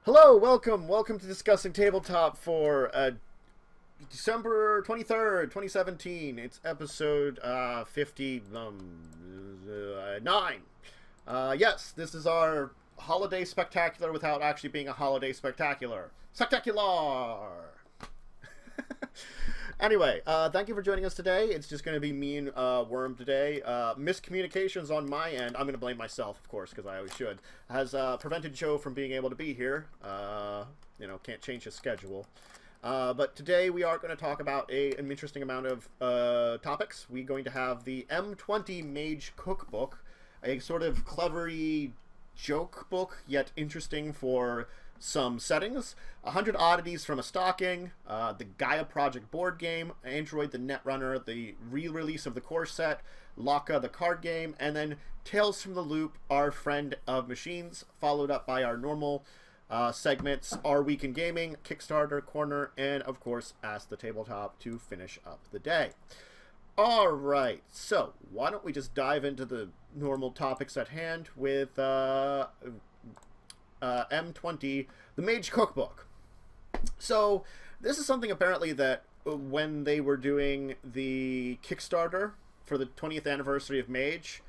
Hello, welcome to Discussing Tabletop for December 23rd, 2017. It's episode 59. Yes, this is our holiday spectacular without actually being a holiday spectacular. Spectacular! Anyway, thank you for joining us today. It's just going to be me and Wyrm today. Miscommunications on my end, I'm going to blame myself, of course, because I always should, has prevented Joe from being able to be here. Can't change his schedule. But today we are going to talk about an interesting amount of topics. We're going to have the M20 Mage cookbook, a sort of clevery joke book, yet interesting for some settings, 100 oddities from a stocking, the Gaia Project board game, Android the Netrunner, the re-release of the core set, Loka the card game, and then Tales from the Loop, our friend of machines, followed up by our normal segments, Our Week in Gaming, Kickstarter Korner, and of course Ask the Tabletop to finish up the day. Alright, so why don't we just dive into the normal topics at hand with M20, the Mage Cookbook. So, this is something apparently that when they were doing the Kickstarter for the 20th anniversary of Mage,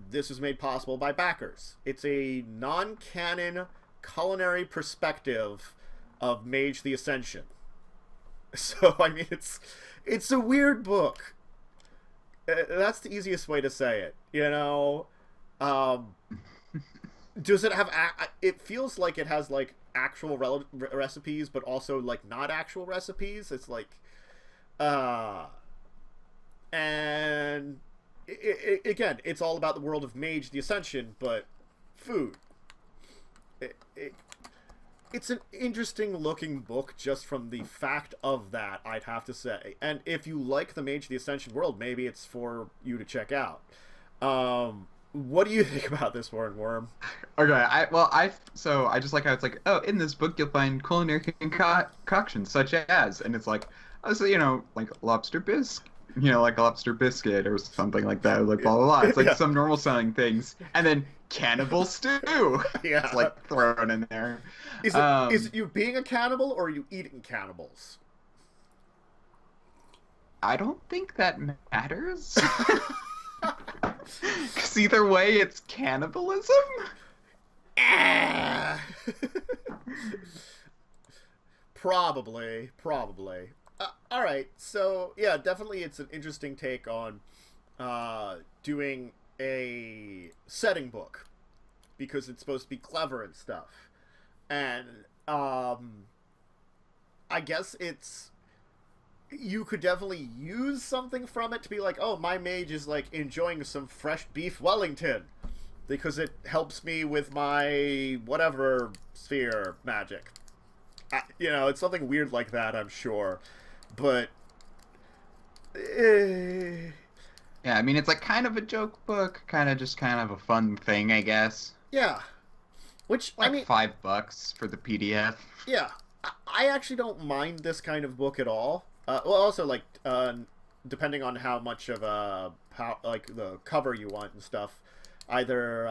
this was made possible by backers. It's a non-canon culinary perspective of Mage the Ascension. So, I mean, it's a weird book. That's the easiest way to say it, you know? Does it have... it feels like it has, like, actual recipes, but also, like, not actual recipes. It's like... and... again, it's all about the world of Mage the Ascension, but food. It's an interesting-looking book just from the fact of that, I'd have to say. And if you like the Mage the Ascension world, maybe it's for you to check out. What do you think about this one, Wyrm? Okay, I just like how it's like, oh, in this book you'll find culinary concoctions such as, and it's like, oh, so, like lobster bisque, like a lobster biscuit or something like that, like blah blah blah. It's like some normal sounding things, and then cannibal stew. Yeah, it's like thrown in there. Is it you being a cannibal or are you eating cannibals? I don't think that matters. Because either way, it's cannibalism? Probably. Alright, so, yeah, definitely it's an interesting take on doing a setting book. Because it's supposed to be clever and stuff. And, I guess it's... You could definitely use something from it to be like, oh, my mage is, like, enjoying some fresh beef Wellington. Because it helps me with my whatever sphere magic. It's something weird like that, I'm sure. But... Yeah, I mean, it's, like, kind of a joke book. Kind of a fun thing, I guess. Yeah. Which, like, I mean... $5 for the PDF. Yeah. I actually don't mind this kind of book at all. Also, like, depending on how much of the cover you want and stuff, either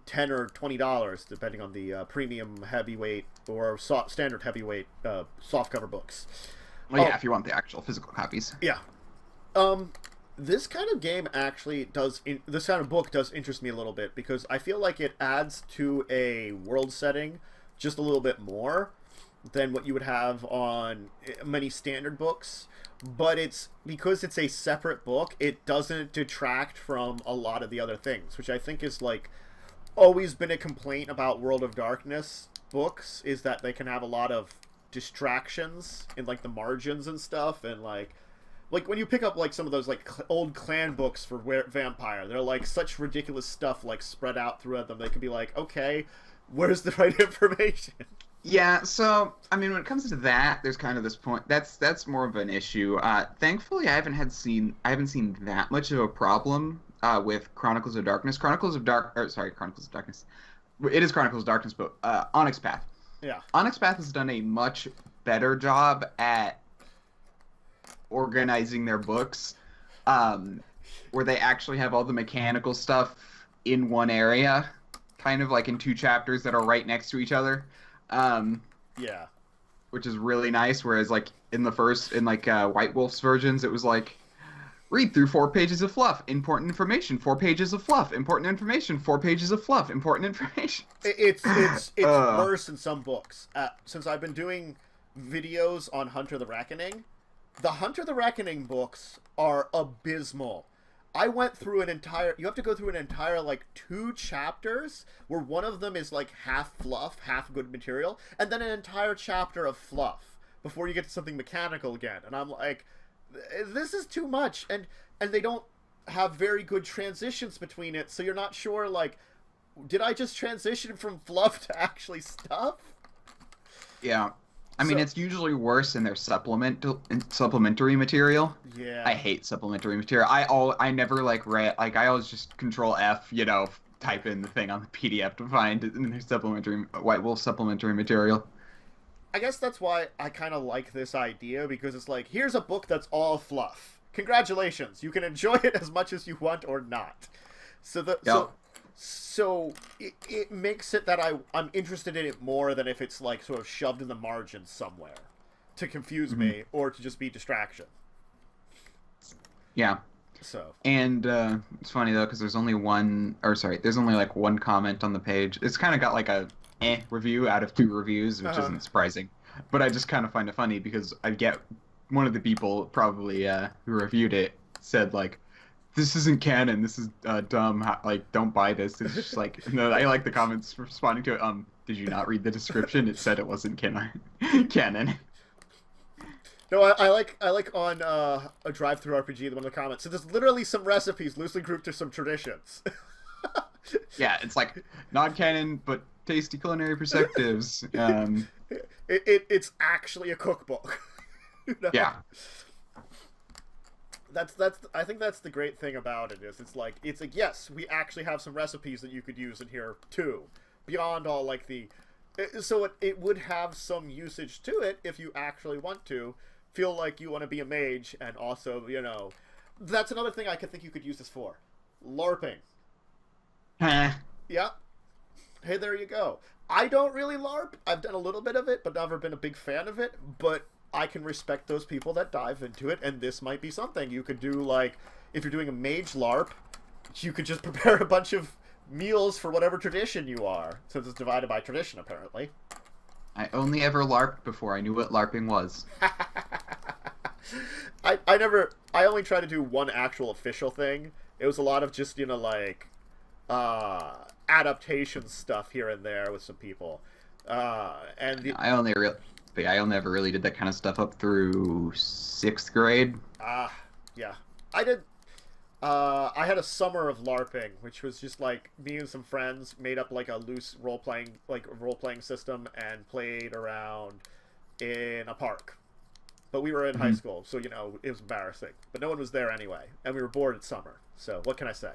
$10 or $20, depending on the premium heavyweight or standard heavyweight softcover books. Well, yeah, if you want the actual physical copies. Yeah. This kind of game actually this kind of book does interest me a little bit, because I feel like it adds to a world setting just a little bit more than what you would have on many standard books, but because it's a separate book, it doesn't detract from a lot of the other things, which I think is, like, always been a complaint about World of Darkness books, is that they can have a lot of distractions in, like, the margins and stuff, and like when you pick up, like, some of those, like, old clan books for Vampire, they're, like, such ridiculous stuff, like, spread out throughout them. They could be like, okay, where's the right information? Yeah, so, I mean, when it comes to that, there's kind of this point. That's more of an issue. Thankfully, I haven't seen that much of a problem with Chronicles of Darkness. Chronicles of Darkness. It is Chronicles of Darkness, but Onyx Path. Yeah. Onyx Path has done a much better job at organizing their books, where they actually have all the mechanical stuff in one area, kind of like in two chapters that are right next to each other. Yeah. Which is really nice. Whereas like in White Wolf's versions, it was like, read through 4 pages of fluff, important information, 4 pages of fluff, important information, 4 pages of fluff, important information. It's worse in some books. Since I've been doing videos on Hunter the Reckoning, the Hunter the Reckoning books are abysmal. I went through you have to go through an entire, like, 2 chapters, where one of them is, like, half fluff, half good material, and then an entire chapter of fluff, before you get to something mechanical again. And I'm like, this is too much, and they don't have very good transitions between it, so you're not sure, like, did I just transition from fluff to actually stuff? Yeah. I mean, it's usually worse in their supplementary material. Yeah. I hate supplementary material. I never like read, like, I always just Control F, you know, type in the thing on the PDF to find in their White Wolf supplementary material. I guess that's why I kind of like this idea, because it's like, here's a book that's all fluff. Congratulations, you can enjoy it as much as you want or not. So it makes it that I'm interested in it more than if it's like sort of shoved in the margins somewhere to confuse me or to just be distraction. Yeah. So. And it's funny though, because there's only like one comment on the page. It's kind of got like a review out of 2 reviews, which isn't surprising. But I just kind of find it funny because I get one of the people probably who reviewed it said like, this isn't canon, this is dumb, like, don't buy this. It's just like, no, I like the comments responding to it. Did you not read the description? It said it wasn't canon. No, I like on a drive-through RPG, one of the comments, so there's literally some recipes loosely grouped to some traditions. Yeah, it's like, non-canon, but tasty culinary perspectives. It's actually a cookbook. You know? Yeah. I think that's the great thing about it, is it's like yes, we actually have some recipes that you could use in here too, beyond all like so it would have some usage to it if you actually want to feel like you want to be a mage, and also, you know, that's another thing I could think you could use this for, LARPing. Yeah. Hey, there you go. I don't really LARP. I've done a little bit of it, but never been a big fan of it, but I can respect those people that dive into it, and this might be something you could do. Like, if you're doing a mage LARP, you could just prepare a bunch of meals for whatever tradition you are, since it's divided by tradition, apparently. I only ever LARPed before I knew what LARPing was. I only tried to do one actual official thing. It was a lot of just, you know, like, adaptation stuff here and there with some people. I only ever really did that kind of stuff up through 6th grade. Yeah. I had a summer of LARPing, which was just like me and some friends made up like a loose role-playing system and played around in a park. But we were in high school, so, you know, it was embarrassing. But no one was there anyway, and we were bored at summer. So what can I say?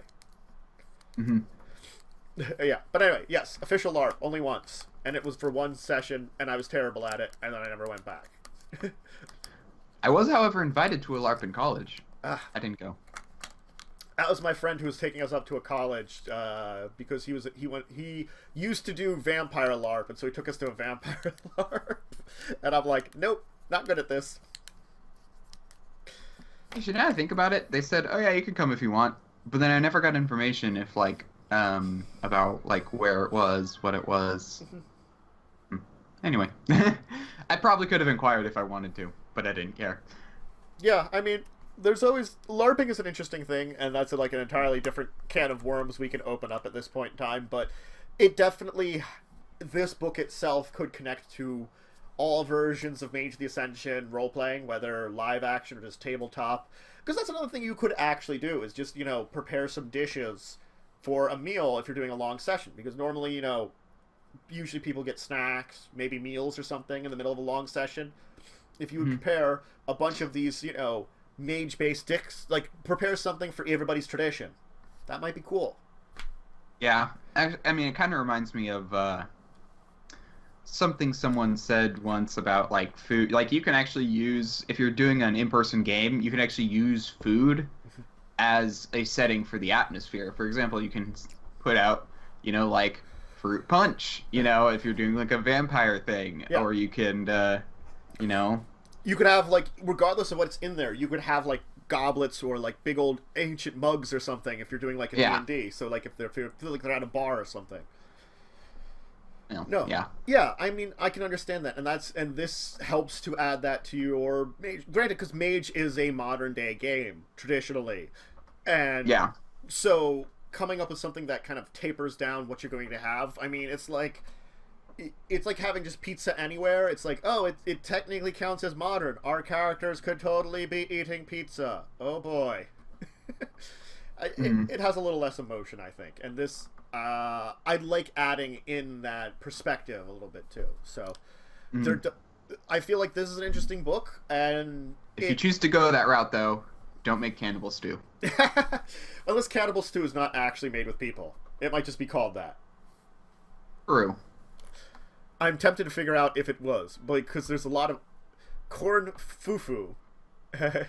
Yeah, but anyway, yes, official LARP, only once. And it was for one session, and I was terrible at it, and then I never went back. I was, however, invited to a LARP in college. I didn't go. That was my friend who was taking us up to a college, because he used to do vampire LARP, and so he took us to a vampire LARP. And I'm like, nope, not good at this. Actually, now I think about it, they said, oh yeah, you can come if you want. But then I never got information if, like, about, like, where it was, what it was. Anyway, I probably could have inquired if I wanted to, but I didn't care. Yeah, I mean, there's always... LARPing is an interesting thing, and that's like an entirely different can of worms we can open up at this point in time, but it definitely... This book itself could connect to all versions of Mage of the Ascension role-playing, whether live action or just tabletop. Because that's another thing you could actually do, is just, you know, prepare some dishes for a meal if you're doing a long session. Because normally, you know, usually people get snacks, maybe meals or something in the middle of a long session. If you would prepare a bunch of these, you know, mage-based dicks, like, prepare something for everybody's tradition. That might be cool. Yeah. I mean, it kind of reminds me of something someone said once about, like, food. Like, you can actually use, if you're doing an in-person game, you can actually use food as a setting for the atmosphere. For example, you can put out, you know, like, fruit punch, you know, if you're doing like a vampire thing, Yeah. or you can, you know, You could have, like, regardless of what's in there, you could have, like, goblets or, like, big old ancient mugs or something if you're doing, like, a D&D. So, like, if they're like they're at a bar or something. No. Yeah. Yeah, I mean, I can understand that. And this helps to add that to your Mage. Granted, because Mage is a modern-day game, traditionally. And Yeah. so coming up with something that kind of tapers down what you're going to have, I mean, it's like having just pizza anywhere. It's like, oh, it technically counts as modern. Our characters could totally be eating pizza. Oh boy. It has a little less emotion, I think. And this, I like adding in that perspective a little bit too. So I feel like this is an interesting book. And if you choose to go that route, though, don't make cannibal stew. Unless cannibal stew is not actually made with people. It might just be called that. True. I'm tempted to figure out if it was, because there's a lot of corn fufu. I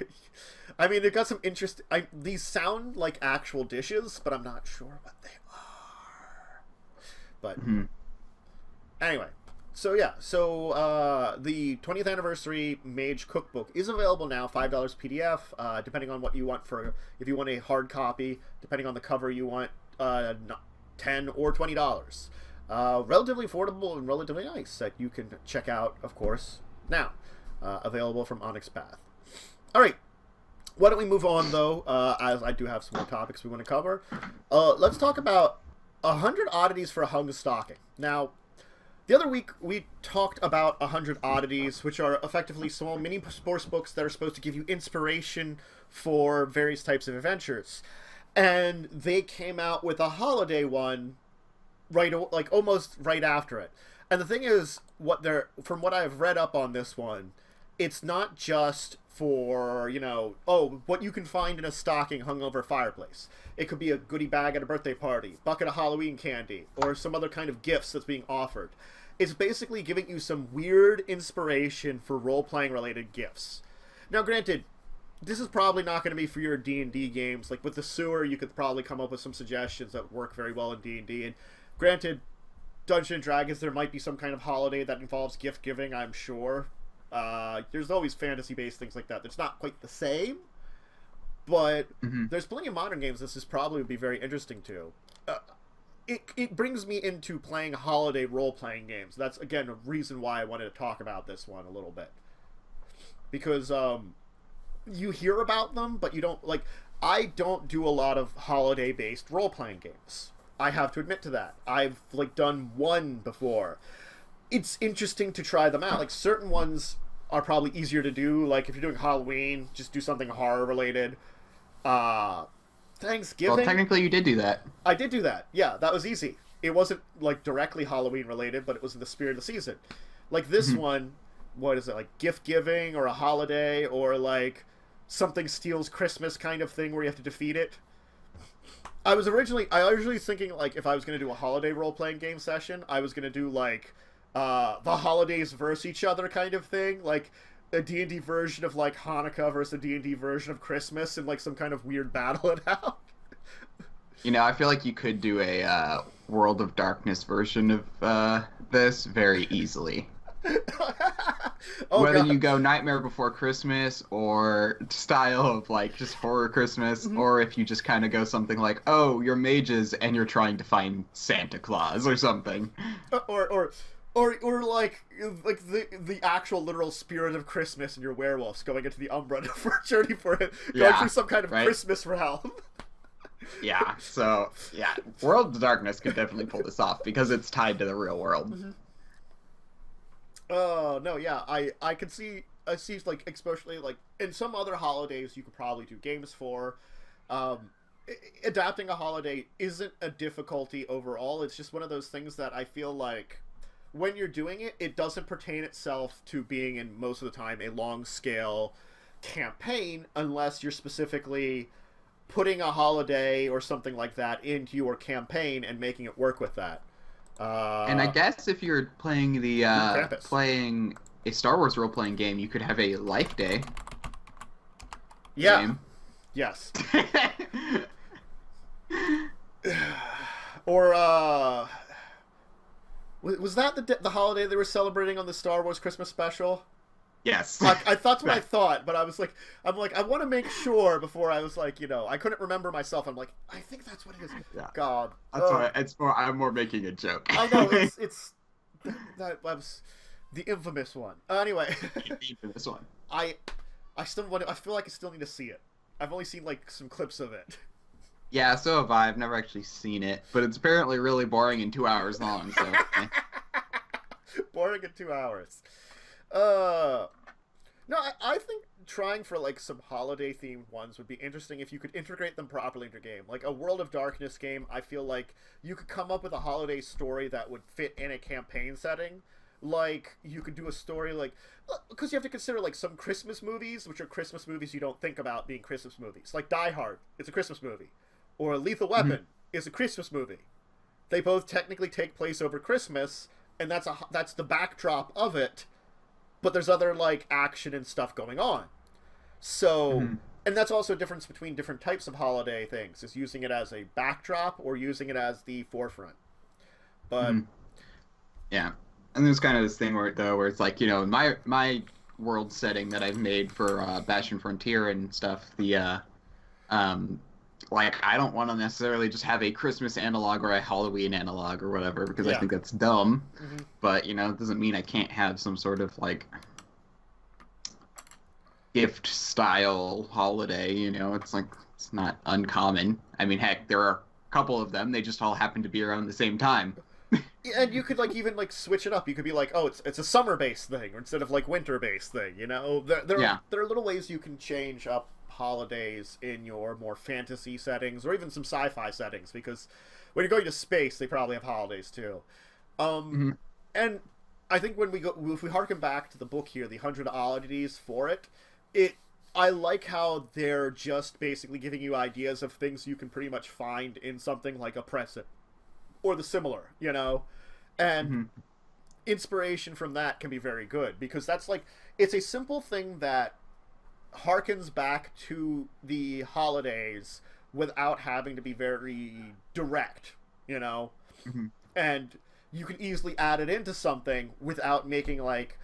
mean, they've got some interest. These sound like actual dishes, but I'm not sure what they are. But anyway, so yeah, the 20th anniversary Mage cookbook is available now, $5 PDF, depending on what you want if you want a hard copy, depending on the cover you want, $10 or $20. Relatively affordable and relatively nice that you can check out, of course, now. Available from Onyx Path. All right. Why don't we move on, though, as I do have some more topics we want to cover. Let's talk about 100 Oddities for a Hung Stocking. Now, the other week we talked about 100 Oddities, which are effectively small mini sports books that are supposed to give you inspiration for various types of adventures. And they came out with a holiday one almost right after it. And the thing is, from what I've read up on this one, it's not just for, what you can find in a stocking hung over a fireplace. It could be a goodie bag at a birthday party, bucket of Halloween candy, or some other kind of gifts that's being offered. It's basically giving you some weird inspiration for role-playing related gifts. Now, granted, this is probably not going to be for your D&D games. Like with the sewer, you could probably come up with some suggestions that work very well in D&D. And granted, Dungeons & Dragons, there might be some kind of holiday that involves gift giving, I'm sure. There's always fantasy-based things like that. It's not quite the same, but there's plenty of modern games this is probably would be very interesting to. It brings me into playing holiday role-playing games. That's, again, a reason why I wanted to talk about this one a little bit. Because, you hear about them, but you don't, I don't do a lot of holiday-based role-playing games. I have to admit to that. I've, done one before. It's interesting to try them out. Certain ones are probably easier to do. If you're doing Halloween, just do something horror-related. Thanksgiving... Well, technically you did do that. I did do that. Yeah, that was easy. It wasn't, directly Halloween-related, but it was in the spirit of the season. This one, what is it, gift-giving or a holiday or, something steals Christmas kind of thing where you have to defeat it. I was originally thinking, if I was going to do a holiday role-playing game session, I was going to do, the holidays versus each other kind of thing, a D&D version of, Hanukkah versus a D&D version of Christmas and, some kind of weird battle it out. I feel like you could do a World of Darkness version of this very easily. Whether you go Nightmare Before Christmas or style of just horror Christmas, or if you just kind of go something like, oh, you're mages and you're trying to find Santa Claus or something, or the actual literal spirit of Christmas and your werewolves going into the Umbra for a journey for it, going through some kind of Christmas realm. Yeah, so World of Darkness could definitely pull this off because it's tied to the real world. Oh, no, yeah, I could see, especially, in some other holidays you could probably do games for. Adapting a holiday isn't a difficulty overall. It's just one of those things that I feel like when you're doing it, it doesn't pertain itself to being, in most of the time, a long-scale campaign unless you're specifically putting a holiday or something like that into your campaign and making it work with that. And I guess if you're playing playing a Star Wars role-playing game, you could have a Life Day. Yeah. Game. Yes. Or Was that the holiday they were celebrating on the Star Wars Christmas special? Yes. I thought what I thought, but I was like, I want to make sure before I was like, I couldn't remember myself. I'm like, I think that's what it is. Yeah. God. That's why it's more. I'm more making a joke. I know it's that was the infamous one. Anyway. The infamous one. I still I feel like I still need to see it. I've only seen like some clips of it. Yeah, so have I. I've never actually seen it, but it's apparently really boring and 2 hours long. So. Boring in 2 hours. No, I think trying for like some holiday themed ones would be interesting if you could integrate them properly into your game. Like a World of Darkness game, I feel like you could come up with a holiday story that would fit in a campaign setting. Like you could do a story like, because you have to consider like some Christmas movies, which are Christmas movies you don't think about being Christmas movies. Like Die Hard, it's a Christmas movie, or Lethal Weapon is a Christmas movie. They both technically take place over Christmas, and that's the backdrop of it. But there's other like action and stuff going on. So, and that's also a difference between different types of holiday things, is using it as a backdrop or using it as the forefront. But yeah, and there's kind of this thing where it's like, in my world setting that I've made for Bastion Frontier and stuff, the like I don't want to necessarily just have a Christmas analog or a Halloween analog or whatever, because I think that's dumb. But it doesn't mean I can't have some sort of like gift style holiday. It's like, it's not uncommon. I mean, heck, there are a couple of them. They just all happen to be around the same time. And you could like even like switch it up. You could be like, oh, it's a summer based thing instead of like winter based thing. There are little ways you can change up holidays in your more fantasy settings or even some sci-fi settings, because when you're going to space they probably have holidays too. And I think if we harken back to the book here, the 100 Oddities for it, I like how they're just basically giving you ideas of things you can pretty much find in something like a present or the similar, and inspiration from that can be very good, because that's like, it's a simple thing that harkens back to the holidays without having to be very direct, and you can easily add it into something without making like,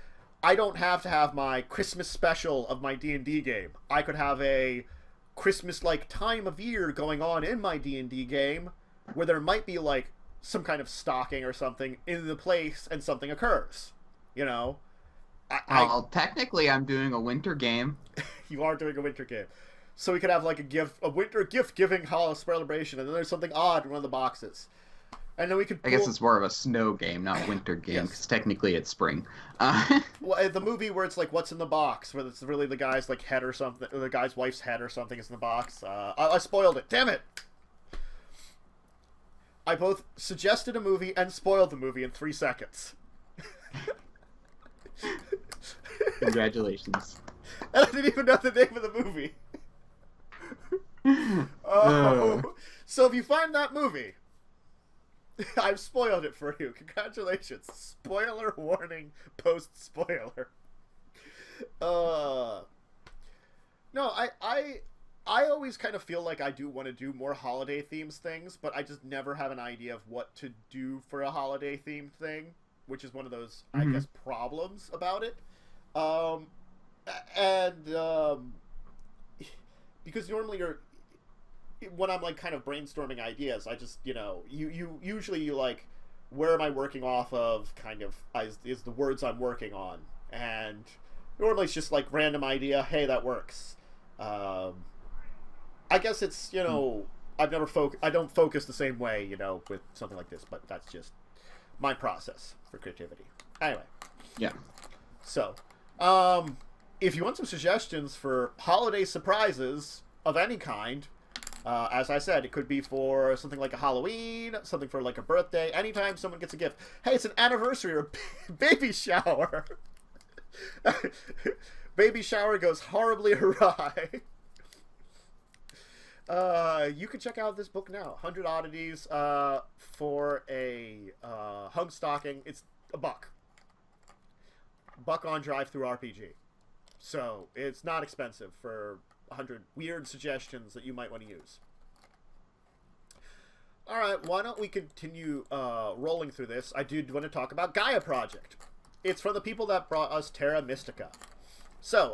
I don't have to have my Christmas special of my D&D game. I could have a Christmas-like time of year going on in my D&D game where there might be like some kind of stocking or something in the place and something occurs, Well, technically, I'm doing a winter game. You are doing a winter game. So we could have like a winter gift-giving holiday celebration, and then there's something odd in one of the boxes. And then we could... I guess it's more of a snow game, not winter game, because technically it's spring. Well, the movie where it's like, what's in the box, where it's really the guy's like head or something, or the guy's wife's head or something is in the box. I spoiled it. Damn it! I both suggested a movie and spoiled the movie in 3 seconds. Congratulations. And I didn't even know the name of the movie. So if you find that movie, I've spoiled it for you. Congratulations. Spoiler warning, post-spoiler. No, I always kind of feel like I do want to do more holiday themes things, but I just never have an idea of what to do for a holiday themed thing, which is one of those, I guess, problems about it. Because normally when I'm like kind of brainstorming ideas, I just, you usually like, where am I working off of kind of is the words I'm working on, and normally it's just like random idea, hey, that works. I guess it's, I don't focus the same way, with something like this, but that's just my process for creativity. Anyway. Yeah. So, if you want some suggestions for holiday surprises of any kind, as I said, it could be for something like a Halloween, something for like a birthday, anytime someone gets a gift. Hey, it's an anniversary or a baby shower. Baby shower goes horribly awry. You can check out this book now, 100 Oddities, for a hung stocking. It's $1. $1 on Drive-Thru RPG. So it's not expensive for 100 weird suggestions that you might want to use. All right, why don't we continue rolling through this? I do want to talk about Gaia Project. It's from the people that brought us Terra Mystica. So,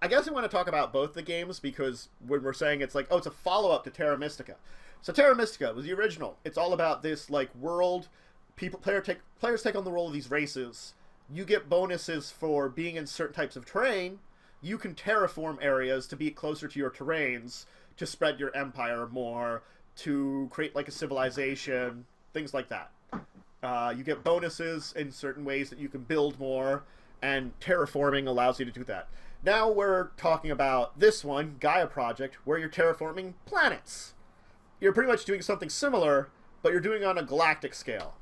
I guess we want to talk about both the games because when we're saying it's like, oh, it's a follow-up to Terra Mystica. So Terra Mystica was the original. It's all about this like world. Players take on the role of these races. You get bonuses for being in certain types of terrain. You can terraform areas to be closer to your terrains, to spread your empire more, to create like a civilization, things like that. You get bonuses in certain ways that you can build more, and terraforming allows you to do that. Now we're talking about this one, Gaia Project, where you're terraforming planets. You're pretty much doing something similar, but you're doing it on a galactic scale.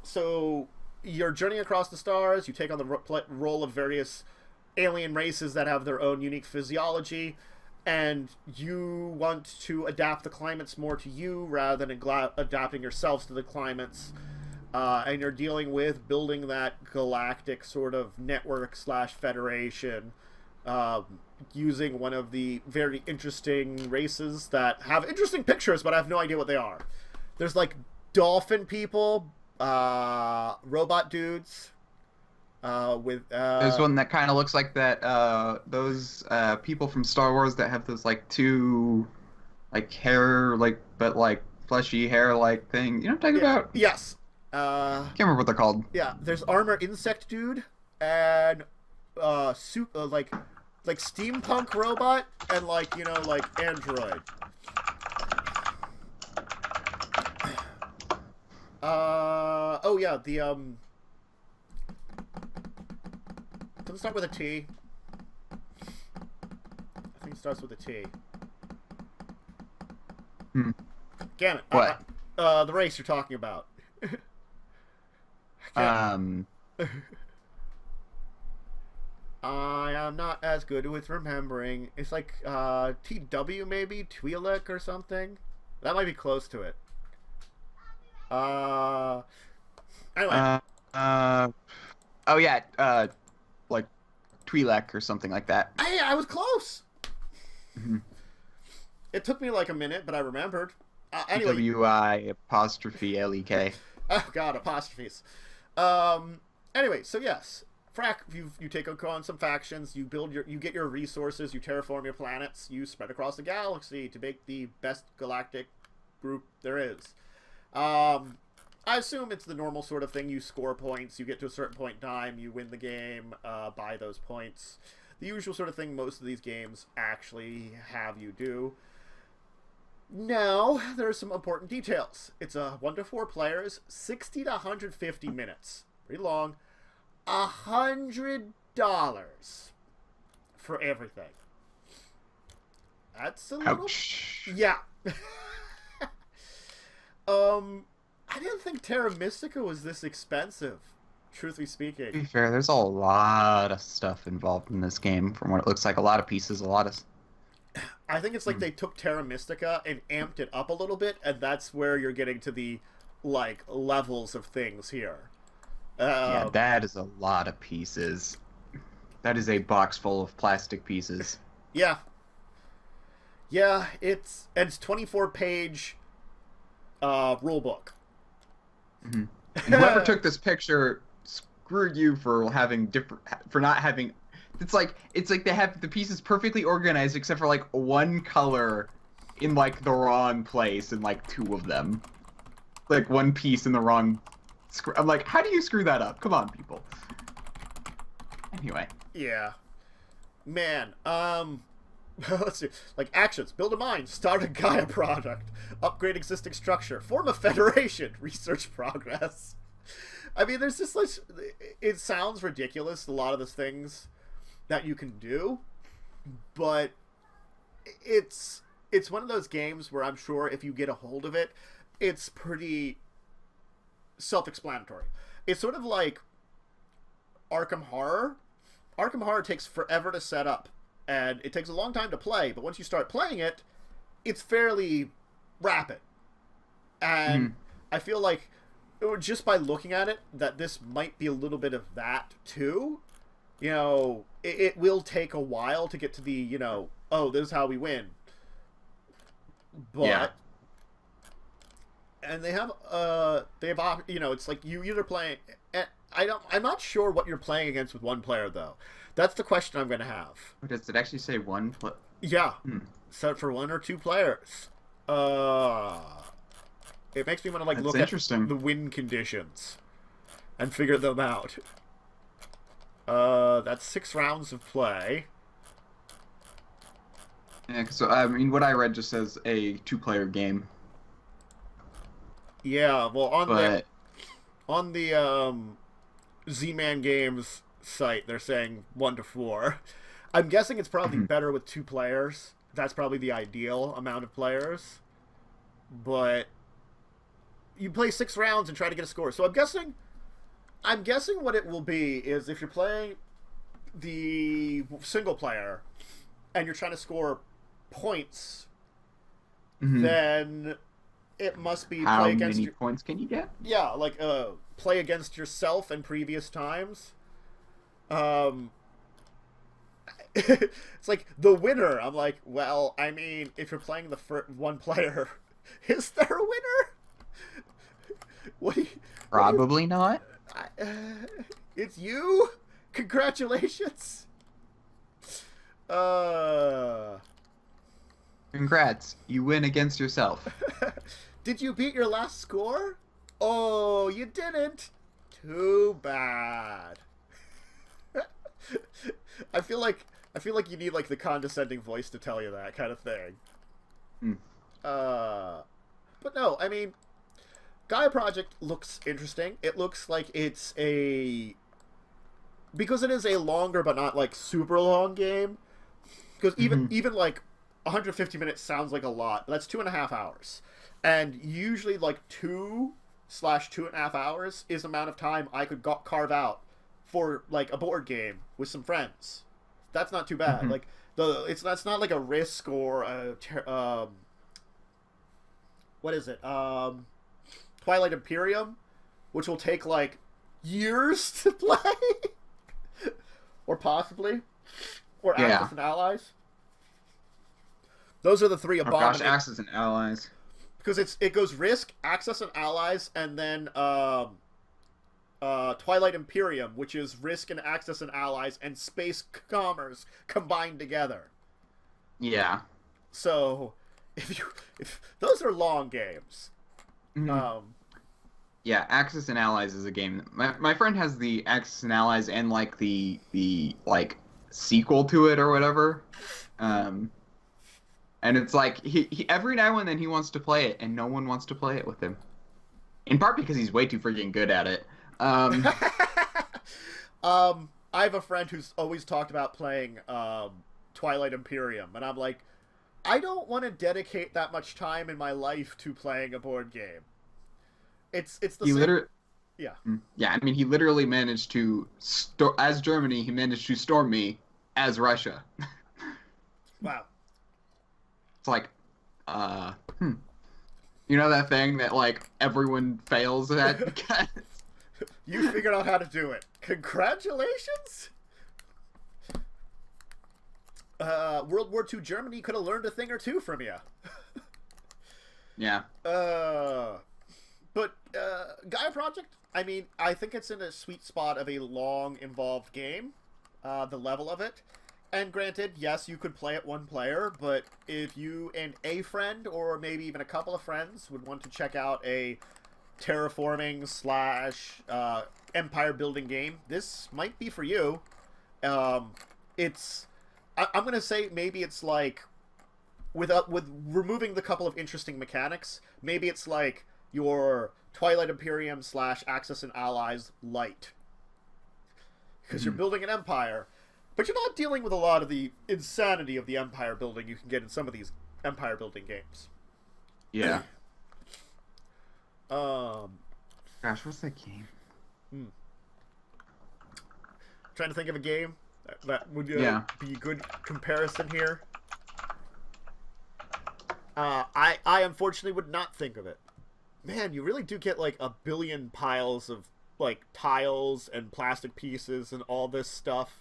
So you're journeying across the stars, you take on the role of various alien races that have their own unique physiology, and you want to adapt the climates more to you rather than adapting yourselves to the climates. And you're dealing with building that galactic sort of network / federation, using one of the very interesting races that have interesting pictures, but I have no idea what they are. There's like dolphin people, robot dudes, there's one that kind of looks like that, those people from Star Wars that have those like two like hair, like, but like fleshy hair like thing. You know what I'm talking about? Yes. Can't remember what they're called. Yeah, there's armor insect dude and like steampunk robot and like, you know, like android. Oh yeah, the doesn't start with a T. I think it starts with a T. Damn it. What? The race you're talking about. I am not as good with remembering. It's like TW maybe? Twi'lek or something? That might be close to it. Anyway. Oh yeah, like Twi'lek or something like that. I was close. It took me like a minute, but I remembered. Anyway. WI''LEK. Oh god, apostrophes. Anyway, so yes, you take on some factions, you get your resources, you terraform your planets, you spread across the galaxy to make the best galactic group there is. I assume it's the normal sort of thing. You score points, you get to a certain point in time, you win the game by those points. The usual sort of thing most of these games actually have you do. Now, there are some important details. It's a 1 to 4 players, 60 to 150 minutes. Pretty long. $100 for everything. That's a little... Ouch. Yeah. I didn't think Terra Mystica was this expensive, truthfully speaking. To be fair, there's a lot of stuff involved in this game from what it looks like. A lot of pieces, a lot of... I think it's like they took Terra Mystica and amped it up a little bit, and that's where you're getting to the, like, levels of things here. Yeah, that is a lot of pieces. That is a box full of plastic pieces. Yeah. Yeah, it's 24-page rulebook. And whoever took this picture, screw you for not having... It's like they have the pieces perfectly organized except for like one color in like the wrong place in like 2 of them. Like one piece in the wrong... I'm like, how do you screw that up? Come on, people. Anyway. Yeah. Man, let's see. Like, actions. Build a mine. Start a Gaia project. Upgrade existing structure. Form a federation. Research progress. I mean, there's just like... It sounds ridiculous, a lot of the things that you can do, but it's one of those games where I'm sure if you get a hold of it, it's pretty self-explanatory. It's sort of like Arkham Horror. Arkham Horror takes forever to set up, and it takes a long time to play, but once you start playing it, it's fairly rapid. And I feel like, just by looking at it, that this might be a little bit of that, too. You know, it will take a while to get to the, you know, oh, this is how we win. But, and they have it's like you either playing. I'm not sure what you're playing against with one player though. That's the question I'm going to have. Does it actually say one? Yeah, set for 1 or 2 players. It makes me want to like look at the win conditions and figure them out. That's 6 rounds of play. Yeah, so I mean, what I read just says a 2-player game. Yeah, well, on the Z-Man Games site, they're saying 1 to 4. I'm guessing it's probably better with 2 players. That's probably the ideal amount of players. But you play 6 rounds and try to get a score. So I'm guessing what it will be is if you're playing the single player and you're trying to score points, then it must be how many points can you get? Yeah, like play against yourself in previous times. It's like the winner. I'm like, well, I mean, if you're playing the one player, is there a winner? Probably not. It's you. Congratulations. Congrats, you win against yourself. Did you beat your last score? Oh, you didn't. Too bad. I feel like you need like the condescending voice to tell you that kind of thing. But no, I mean, Gaia Project looks interesting. It looks like it's because it is a longer but not like super long game. Because even like 150 minutes sounds like a lot. That's 2.5 hours. And usually like 2/2.5 hours is the amount of time I could carve out for like a board game with some friends. That's not too bad. Like that's not like a Risk or a what is it? Twilight Imperium, which will take like years to play, or possibly, or Axis and Allies. Those are the 3 abominable. Oh gosh, Axis and Allies. Because it goes Risk, Axis and Allies, and then Twilight Imperium, which is Risk and Axis and Allies, and Space Commerce combined together. Yeah. So, if those are long games. Yeah, Axis and Allies is a game. My friend has the Axis and Allies and like the like sequel to it or whatever. And it's like he every now and then he wants to play it, and no one wants to play it with him. In part because he's way too freaking good at it. I have a friend who's always talked about playing Twilight Imperium, and I'm like, I don't want to dedicate that much time in my life to playing a board game. It's the same. Yeah. Yeah, I mean, he literally managed to as Germany, he managed to storm me as Russia. Wow. It's like, you know that thing that like everyone fails at? You figured out how to do it. Congratulations! World War II Germany could have learned a thing or two from you. Yeah. But Gaia Project, I mean, I think it's in a sweet spot of a long, involved game. The level of it. And granted, yes, you could play it one player, but if you and a friend, or maybe even a couple of friends, would want to check out a terraforming / empire building game, this might be for you. I'm gonna say maybe it's like with removing the couple of interesting mechanics, maybe it's like your Twilight Imperium / Axis and Allies light, because you're building an empire. But you're not dealing with a lot of the insanity of the empire building you can get in some of these empire building games. Yeah. Gosh, what's that game? Trying to think of a game that would be a good comparison here. I unfortunately would not think of it. Man, you really do get like a billion piles of like tiles and plastic pieces and all this stuff.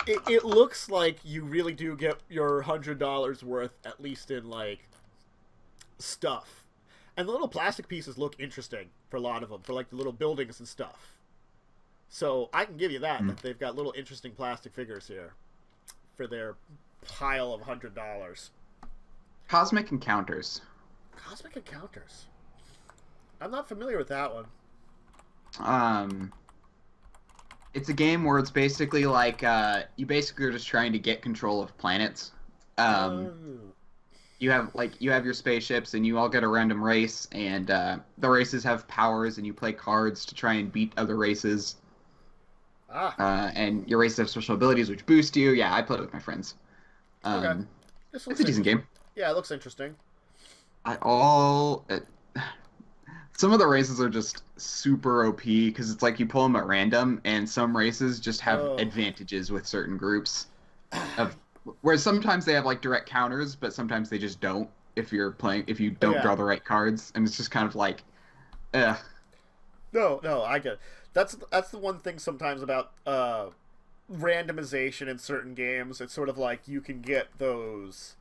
It looks like you really do get your $100 worth, at least in like stuff. And the little plastic pieces look interesting for a lot of them, for like the little buildings and stuff. So I can give you that, that they've got little interesting plastic figures here for their pile of $100. Cosmic Encounters. Cosmic Encounters. I'm not familiar with that one. It's a game where it's basically like you basically are just trying to get control of planets. You have your spaceships, and you all get a random race, and the races have powers, and you play cards to try and beat other races. And your races have special abilities which boost you. Yeah, I played it with my friends. Okay. It's a decent game. Yeah, it looks interesting. Some of the races are just super OP because it's like you pull them at random, and some races just have advantages with certain groups. Whereas sometimes they have like direct counters, but sometimes they just don't if you don't draw the right cards, and it's just kind of like, No, I get it. That's the one thing sometimes about randomization in certain games. It's sort of like you can get those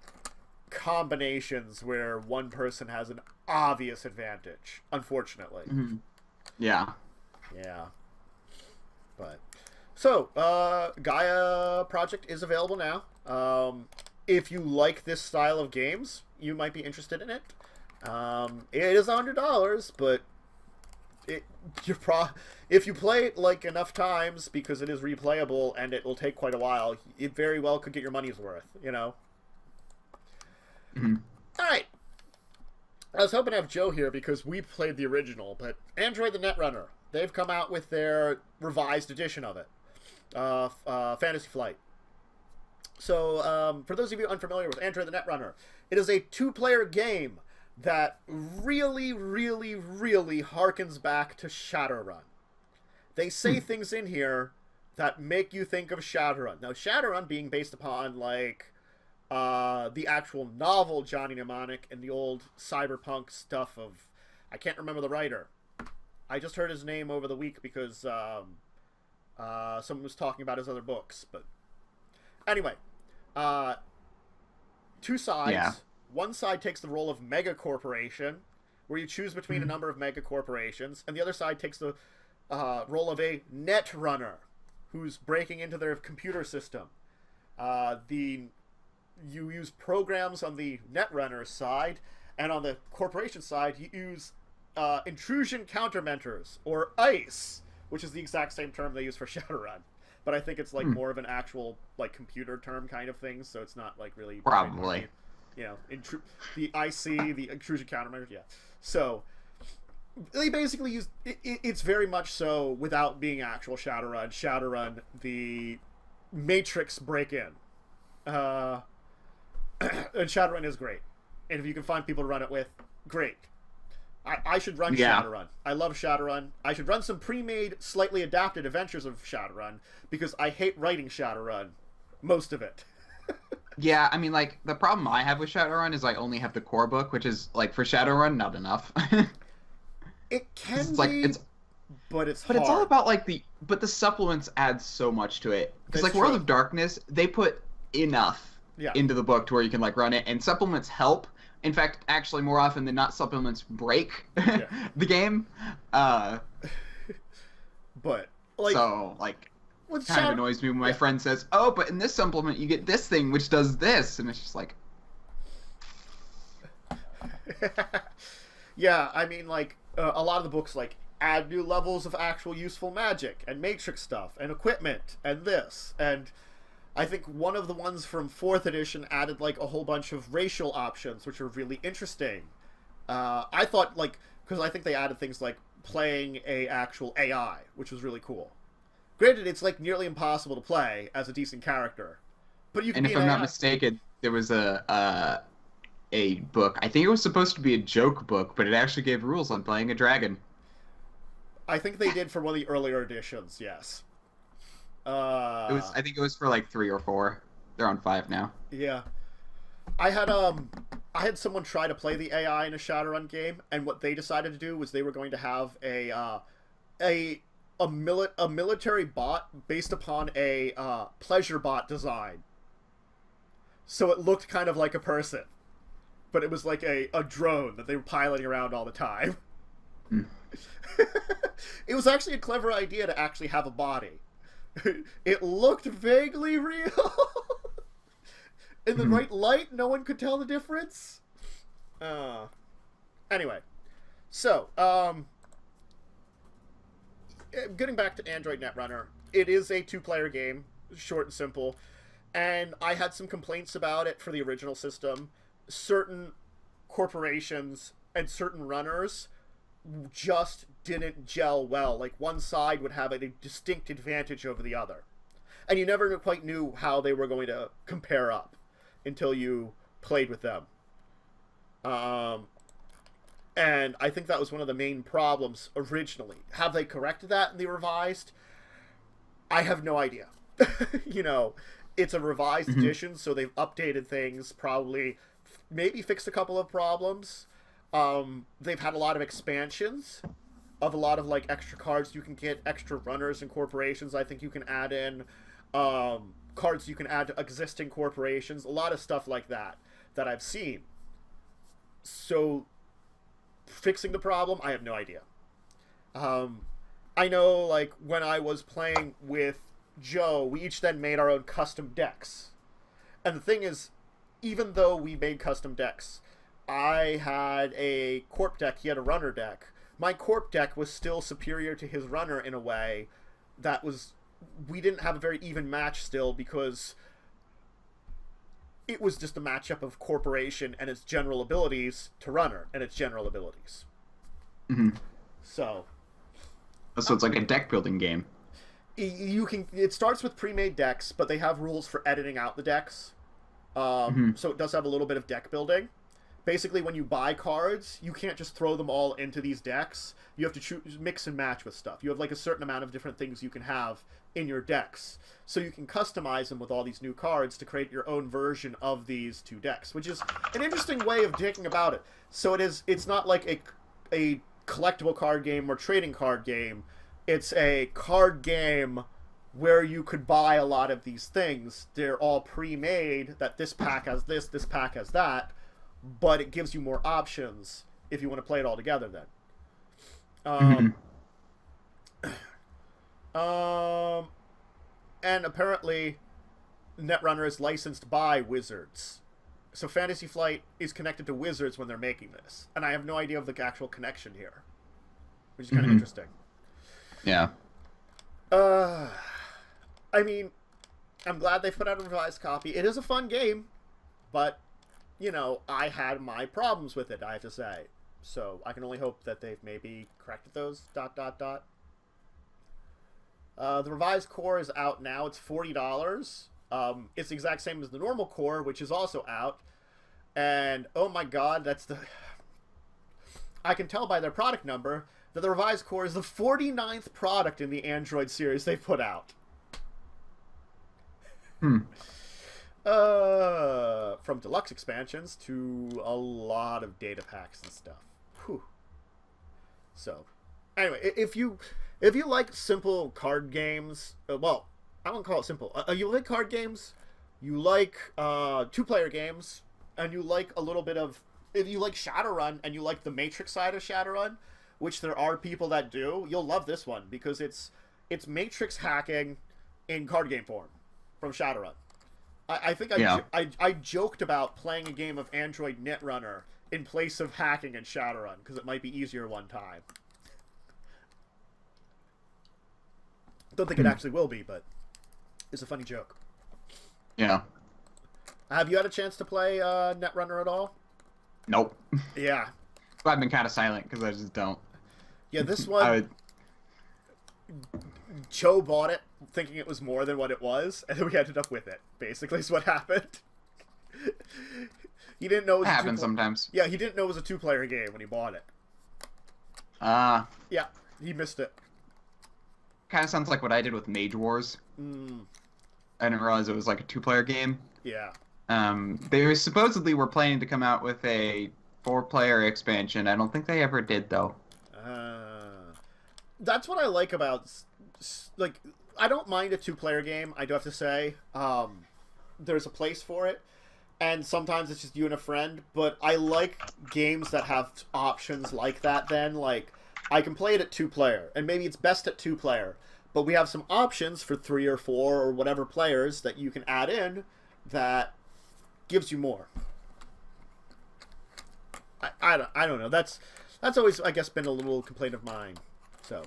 combinations where one person has an obvious advantage, unfortunately. Mm-hmm. Yeah. But so Gaia Project is available now. If you like this style of games, you might be interested in it. It is $100, but if you play it like enough times, because it is replayable and it will take quite a while, it very well could get your money's worth, you know. Mm-hmm. All right. I was hoping to have Joe here because we played the original, but Android the Netrunner, they've come out with their revised edition of it, Fantasy Flight. So, for those of you unfamiliar with Android the Netrunner, it is a 2-player game that really, really, really harkens back to Shadowrun. They say things in here that make you think of Shadowrun. Now, Shadowrun being based upon, like, the actual novel Johnny Mnemonic and the old cyberpunk stuff of... I can't remember the writer. I just heard his name over the week because someone was talking about his other books. But anyway, 2 sides. Yeah. One side takes the role of mega corporation, where you choose between a number of mega corporations, and the other side takes the role of a netrunner, who's breaking into their computer system. You use programs on the netrunner side, and on the corporation side, you use intrusion countermeasures, or ICE, which is the exact same term they use for Shadowrun. But I think it's like more of an actual like computer term kind of thing, so it's not like really probably. You know, the IC, the intrusion countermeasures, yeah. So they basically use it's very much so without being actual Shadowrun. Shadowrun, the Matrix break-in, and Shadowrun is great. And if you can find people to run it with, great. I should run Shadowrun. I love Shadowrun. I should run some pre-made, slightly adapted adventures of Shadowrun because I hate writing Shadowrun, most of it. Yeah, I mean, like, the problem I have with Shadowrun is I only have the core book, which is, like, for Shadowrun, not enough. It can be, like, but it's hard. But it's all about, like, but the supplements add so much to it. Because, like, World of Darkness, they put enough into the book to where you can, like, run it, and supplements help. In fact, actually, more often than not, supplements break the game. But, like... So, like... kind of annoys me when my friend says, "Oh, but in this supplement you get this thing which does this," and it's just like, yeah. I mean, like a lot of the books like add new levels of actual useful magic and matrix stuff and equipment and this, and I think one of the ones from 4th edition added like a whole bunch of racial options which are really interesting. I thought like because I think they added things like playing a actual AI, which was really cool. Granted, it's like nearly impossible to play as a decent character, but you can. And if I'm not mistaken, there was a book. I think it was supposed to be a joke book, but it actually gave rules on playing a dragon. I think they did for one of the earlier editions. Yes. I think it was for like 3 or 4. They're on 5 now. Yeah. I had someone try to play the AI in a Shadowrun game, and what they decided to do was they were going to have a military bot based upon a pleasure bot design. So it looked kind of like a person. but it was like a drone that they were piloting around all the time. It was actually a clever idea to actually have a body. It looked vaguely real. In the right light, no one could tell the difference. Anyway, so getting back to Android Netrunner, it is a 2-player game, short and simple, and I had some complaints about it for the original system. Certain corporations and certain runners just didn't gel well. Like, one side would have a distinct advantage over the other, and you never quite knew how they were going to compare up until you played with them. And I think that was one of the main problems originally. Have they corrected that in the revised? I have no idea. You know, it's a revised edition, so they've updated things, probably maybe fixed a couple of problems. They've had a lot of expansions of a lot of, like, extra cards you can get, extra runners and corporations I think you can add in, cards you can add to existing corporations, a lot of stuff like that I've seen. So, fixing the problem, I have no idea. I know, like, when I was playing with Joe, we each then made our own custom decks. And the thing is, even though we made custom decks, I had a corp deck, he had a runner deck. My corp deck was still superior to his runner in a way that was... We didn't have a very even match still, because it was just a matchup of corporation and its general abilities to runner and its general abilities. So it's like a deck building game. You can... It starts with pre-made decks, but they have rules for editing out the decks. So it does have a little bit of deck building. Basically, when you buy cards, you can't just throw them all into these decks. You have to choose, mix and match with stuff. You have, like, a certain amount of different things you can have in your decks. So you can customize them with all these new cards to create your own version of these 2 decks, which is an interesting way of thinking about it. So it's not like a collectible card game or trading card game. It's a card game where you could buy a lot of these things. They're all pre-made, that this pack has this pack has that, but it gives you more options if you want to play it all together then. And apparently Netrunner is licensed by Wizards. So Fantasy Flight is connected to Wizards when they're making this. And I have no idea of the actual connection here, which is kind of interesting. Yeah. I mean, I'm glad they put out a revised copy. It is a fun game, but, you know, I had my problems with it, I have to say. So I can only hope that they've maybe corrected those, ... The revised core is out now. It's $40. It's the exact same as the normal core, which is also out. And, oh my god, that's the... I can tell by their product number that the revised core is the 49th product in the Android series they put out. From deluxe expansions to a lot of data packs and stuff. Whew. So, anyway, if you like simple card games, well, I won't call it simple. You like card games, you like 2-player games, and you like a little bit of... If you like Shadowrun and you like the Matrix side of Shadowrun, which there are people that do, you'll love this one, because it's Matrix hacking in card game form from Shadowrun. I think I joked about playing a game of Android Netrunner in place of hacking in Shadowrun, because it might be easier one time. Don't think it actually will be, but it's a funny joke. Yeah. Have you had a chance to play Netrunner at all? Nope. Yeah. I've been kind of silent because I just don't. Yeah, this one... Joe bought it thinking it was more than what it was, and then we ended up with it, basically, is what happened. He didn't know it was happens sometimes. Yeah, he didn't know it was a 2-player game when he bought it. Yeah, he missed it. Kind of sounds like what I did with Mage Wars. I didn't realize it was like a 2-player game. Yeah. They supposedly were planning to come out with a 4-player expansion. I don't think they ever did, though. That's what I like about... Like, I don't mind a 2-player game, I do have to say. There's a place for it. and sometimes it's just you and a friend, but I like games that have options like that then. Like, I can play it at 2-player, and maybe it's best at 2-player, but we have some options for 3 or 4 or whatever players that you can add in that gives you more. I don't know. That's always, I guess, been a little complaint of mine. So,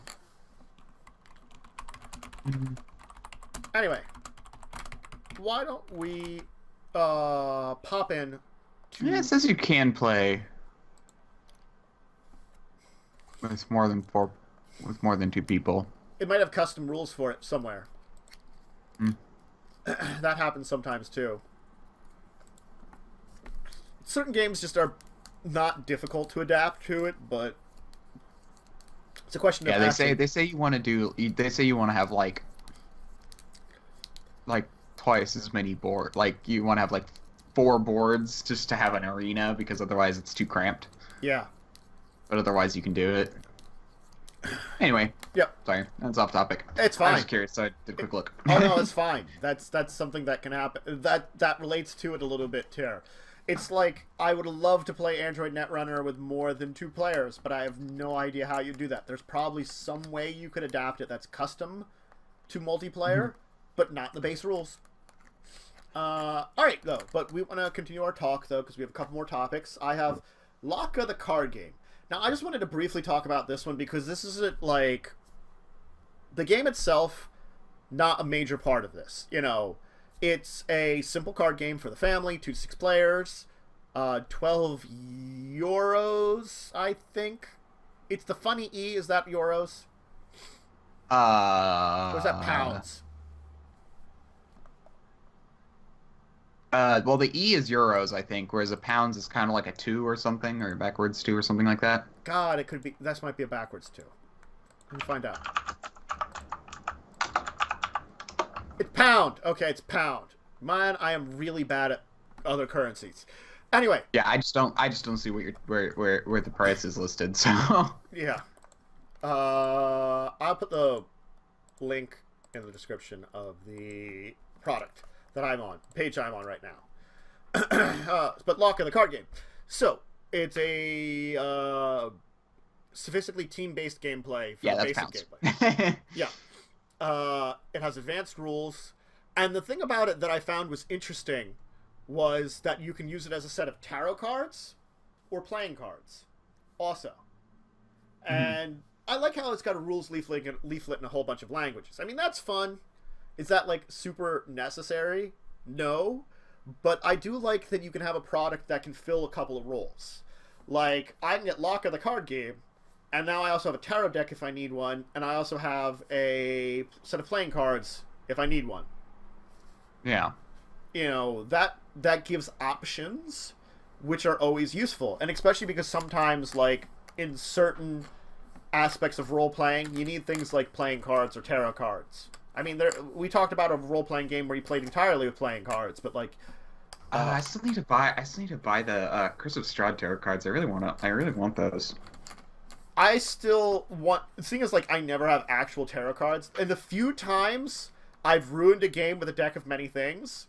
anyway, why don't we pop in to... Yeah, it says you can play with more than 2 people. It might have custom rules for it somewhere. Mm. That happens sometimes too. Certain games just are not difficult to adapt to it, but it's a question of... Yeah, they say you want to have like twice as many boards. Like, you want to have like 4 boards just to have an arena, because otherwise it's too cramped. Yeah. But otherwise you can do it. Anyway. Yep. Sorry, that's off topic. It's fine. I was just curious, so I did a quick look. Oh no, it's fine. That's something that can happen. That relates to it a little bit too. It's like, I would love to play Android Netrunner with more than 2 players, but I have no idea how you do that. There's probably some way you could adapt it that's custom to multiplayer, but not the base rules. Alright, though, but we want to continue our talk, though, because we have a couple more topics. I have Loka, the card game. Now, I just wanted to briefly talk about this one, because this isn't, like... The game itself, not a major part of this. You know, it's a simple card game for the family, 2 to 6 players, 12 euros, I think. It's the funny E, is that euros? Or is that pounds? Well, the E is euros, I think, whereas a pounds is kind of like a 2 or something, or backwards 2 or something like that. God, it could be... That might be a backwards 2. Let me find out. It's pound! Okay, it's pound. Man, I am really bad at other currencies. Anyway. Yeah, I just don't see what where the price is listed, so... Yeah. I'll put the link in the description of the product that I'm on, page I'm on right now. But Loka, the card game. So, it's a sophisticatedly team-based gameplay for basic gameplay. Yeah. It has advanced rules, and the thing about it that I found was interesting was that you can use it as a set of tarot cards or playing cards also. And I like how it's got a rules leaflet in a whole bunch of languages. I mean, that's fun. Is that, like, super necessary? No. But I do like that you can have a product that can fill a couple of roles. Like, I can get Loka, the card game, and now I also have a tarot deck if I need one, and I also have a set of playing cards if I need one. Yeah. You know, that gives options, which are always useful. And especially because sometimes, like, in certain aspects of role-playing, you need things like playing cards or tarot cards. I mean, we talked about a role-playing game where you played entirely with playing cards, but, like... I still need to buy the Curse of Strahd tarot cards. I really want those. I still want... Seeing as, like, I never have actual tarot cards, and the few times I've ruined a game with a deck of many things,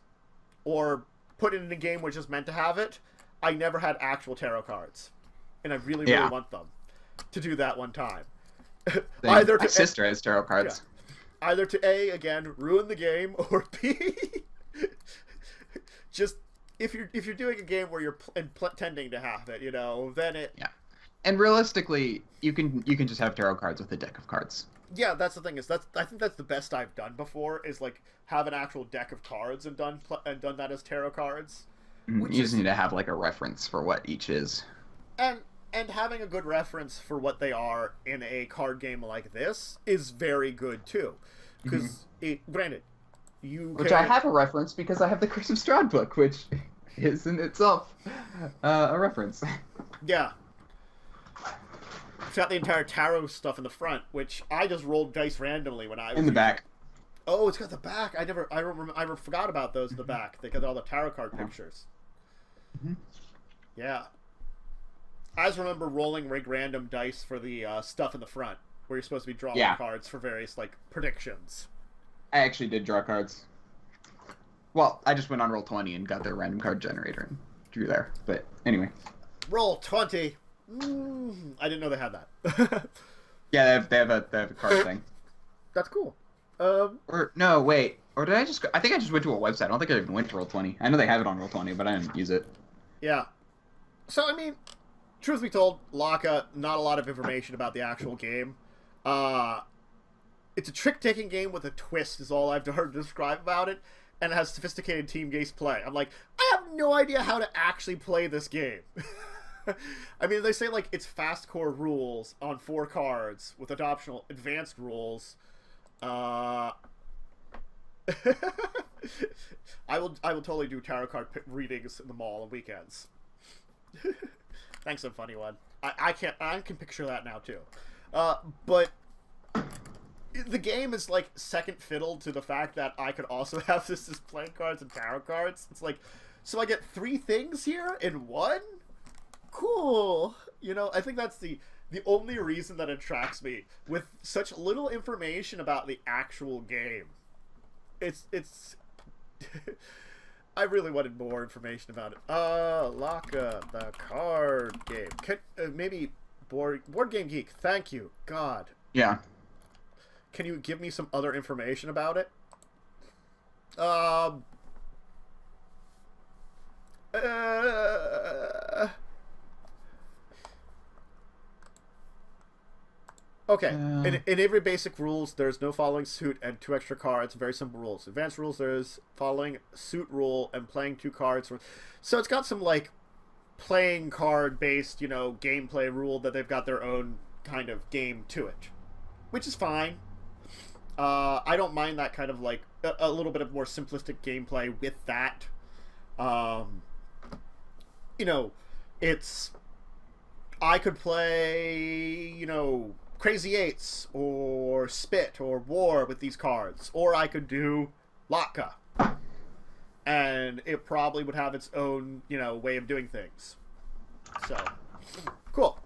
or put it in a game which is meant to have it, I never had actual tarot cards. And I really, really want them to do that one time. My sister has tarot cards. Yeah. Either to A, again, ruin the game, or B, just if you're doing a game where you're intending to have it, you know, then it... Yeah. And realistically, you can just have tarot cards with a deck of cards. Yeah, that's the thing, I think that's the best I've done before, is like have an actual deck of cards and done that as tarot cards. You just need to have like a reference for what each is. And having a good reference for what they are in a card game like this is very good too, because granted, I have a reference because I have the Curse of Strahd book, which is in itself a reference. Yeah. It's got the entire tarot stuff in the front, which I just rolled dice randomly when I was in the back. Oh, it's got the back. I forgot about those in the back. They got all the tarot card pictures. Yeah. I just remember rolling random dice for the stuff in the front, where you're supposed to be drawing cards for various, like, predictions. I actually did draw cards. Well, I just went on Roll20 and got their random card generator and drew there. But anyway. Roll20. I didn't know they had that. Yeah, they have a card thing. That's cool. Or no, wait. Or did I just go? I think I just went to a website. I don't think I even went to Roll20. I know they have it on Roll20, but I didn't use it. Yeah. So, I mean, truth be told, Loka, not a lot of information about the actual game. It's a trick-taking game with a twist is all I've heard describe about it, and it has sophisticated team-based play. I'm like, I have no idea how to actually play this game. I mean, they say, like, it's fast core rules on 4 cards with optional advanced rules. I will totally do tarot card readings in the mall on weekends. Thanks, a funny one. I can picture that now too. But the game is like second fiddle to the fact that I could also have this as playing cards and tarot cards. It's like, so I get 3 things here in one? Cool. You know, I think that's the only reason that attracts me, with such little information about the actual game. It's I really wanted more information about it. Loka, the card game. Maybe Board Game Geek. Thank you. God. Yeah. Can you give me some other information about it? Okay, in every basic rules, there's no following suit and 2 extra cards, very simple rules. Advanced rules, there's following suit rule and playing 2 cards. So it's got some, like, playing card-based, you know, gameplay rule that they've got their own kind of game to it, which is fine. I don't mind that kind of, like, a little bit of more simplistic gameplay with that. You know, I could play, you know, Crazy Eights or Spit or War with these cards, or I could do Loka, and it probably would have its own, you know, way of doing things. So cool.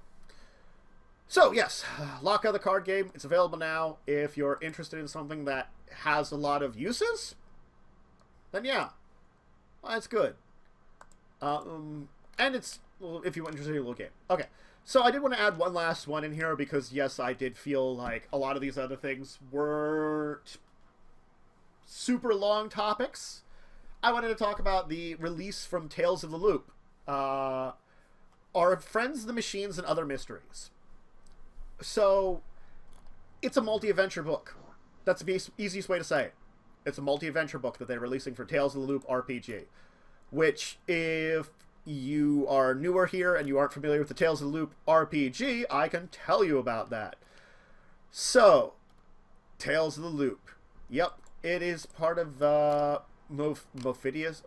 So yes, Loka, the card game, it's available now. If you're interested in something that has a lot of uses, then yeah, well, that's good. And it's, well, if you're interested in a little game. Okay. So I did want to add one last one in here because, yes, I did feel like a lot of these other things weren't super long topics. I wanted to talk about the release from Tales of the Loop. Our Friends, the Machines, and Other Mysteries. So, it's a multi-adventure book. That's the easiest way to say it. It's a multi-adventure book that they're releasing for Tales of the Loop RPG. Which, if you are newer here and you aren't familiar with the Tales of the Loop RPG, I can tell you about that. So, Tales of the Loop. Yep, it is part of Modifius's.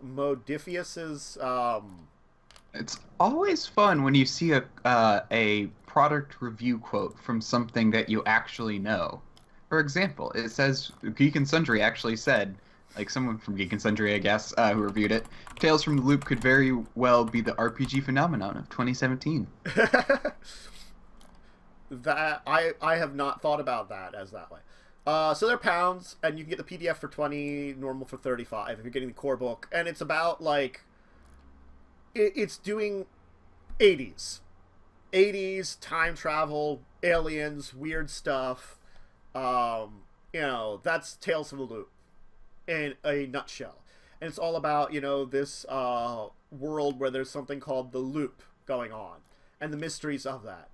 It's always fun when you see a product review quote from something that you actually know. For example, it says Geek and Sundry actually said, like someone from Geek and Sundry, I guess, who reviewed it, Tales from the Loop could very well be the RPG phenomenon of 2017. That I have not thought about that as that way. So they're pounds, and you can get the PDF for 20, normal for 35 if you're getting the core book. And it's about, like, it's doing 80s. 80s, time travel, aliens, weird stuff. You know, that's Tales from the Loop in a nutshell. And it's all about, you know, this world where there's something called the Loop going on, and the mysteries of that.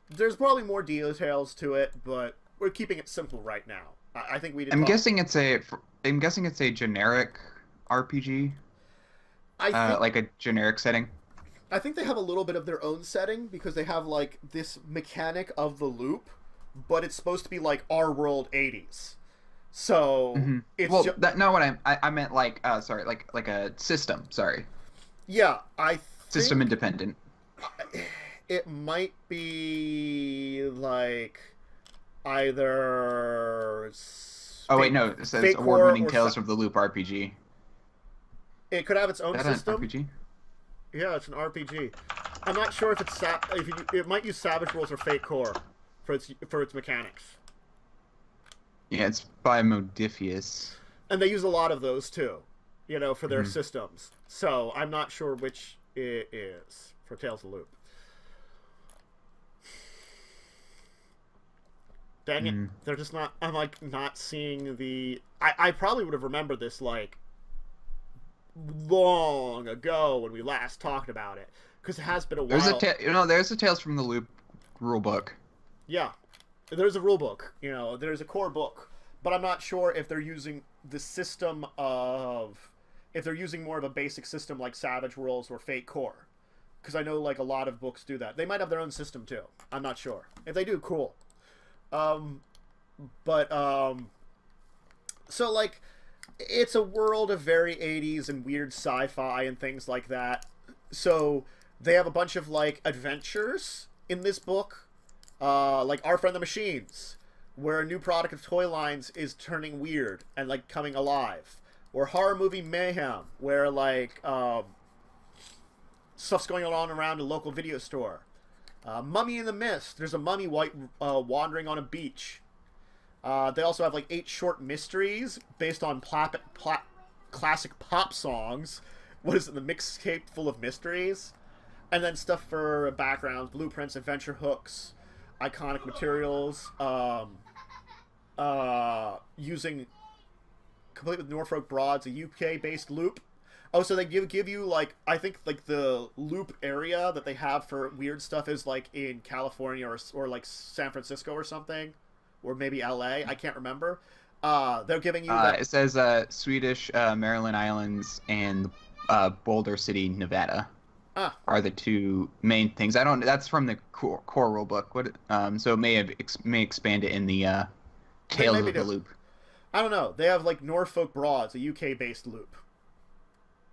There's probably more details to it, but we're keeping it simple right now. I think we did. I'm guessing it's a generic RPG. Like a generic setting. I think they have a little bit of their own setting because they have like this mechanic of the loop, but it's supposed to be like our world 80s. So it's that's not what I meant. Like sorry, like a system. Sorry. Yeah, I think system independent. It might be like either. Oh wait, no. It says award-winning Tales of the Loop RPG. It could have its own system. An RPG? Yeah, it's an RPG. I'm not sure if it's it might use Savage Worlds or Fate Core for its mechanics. Yeah, it's by Modifius. And they use a lot of those too. you know, for their systems. So I'm not sure which it is for Tales of the Loop. Dang it. They're just not... I'm, like, not seeing the... I probably would have remembered this, like, long ago when we last talked about it. Because it has been a while. There's a Tales from the Loop rulebook. Yeah. There's a rulebook. You know, there's a core book. But I'm not sure if they're using the system of... If they're using more of a basic system like Savage Worlds or Fate Core. Because I know, like, a lot of books do that. They might have their own system, too. I'm not sure. If they do, cool. So, like, it's a world of very 80s and weird sci-fi and things like that. So, they have a bunch of, like, adventures in this book. Like Our Friend the Machines, where a new product of toy lines is turning weird and, like, coming alive. Or Horror Movie Mayhem, where, like, stuff's going on around a local video store. Mummy in the Mist. There's a mummy wandering on a beach. They also have like 8 short mysteries based on classic pop songs. What is it? The mixtape full of mysteries. And then stuff for backgrounds, blueprints, adventure hooks, iconic materials. Using complete with Norfolk Broads, a UK-based loop. Oh, so they give you, like, I think, like, the loop area that they have for weird stuff is, like, in California or like, San Francisco or something. Or maybe LA. I can't remember. They're giving you... It says Swedish Maryland Islands and Boulder City, Nevada are the 2 main things. I don't... That's from the core rulebook. So it may expand it in the Tales of the Loop. I don't know. They have, like, Norfolk Broads, a UK-based loop.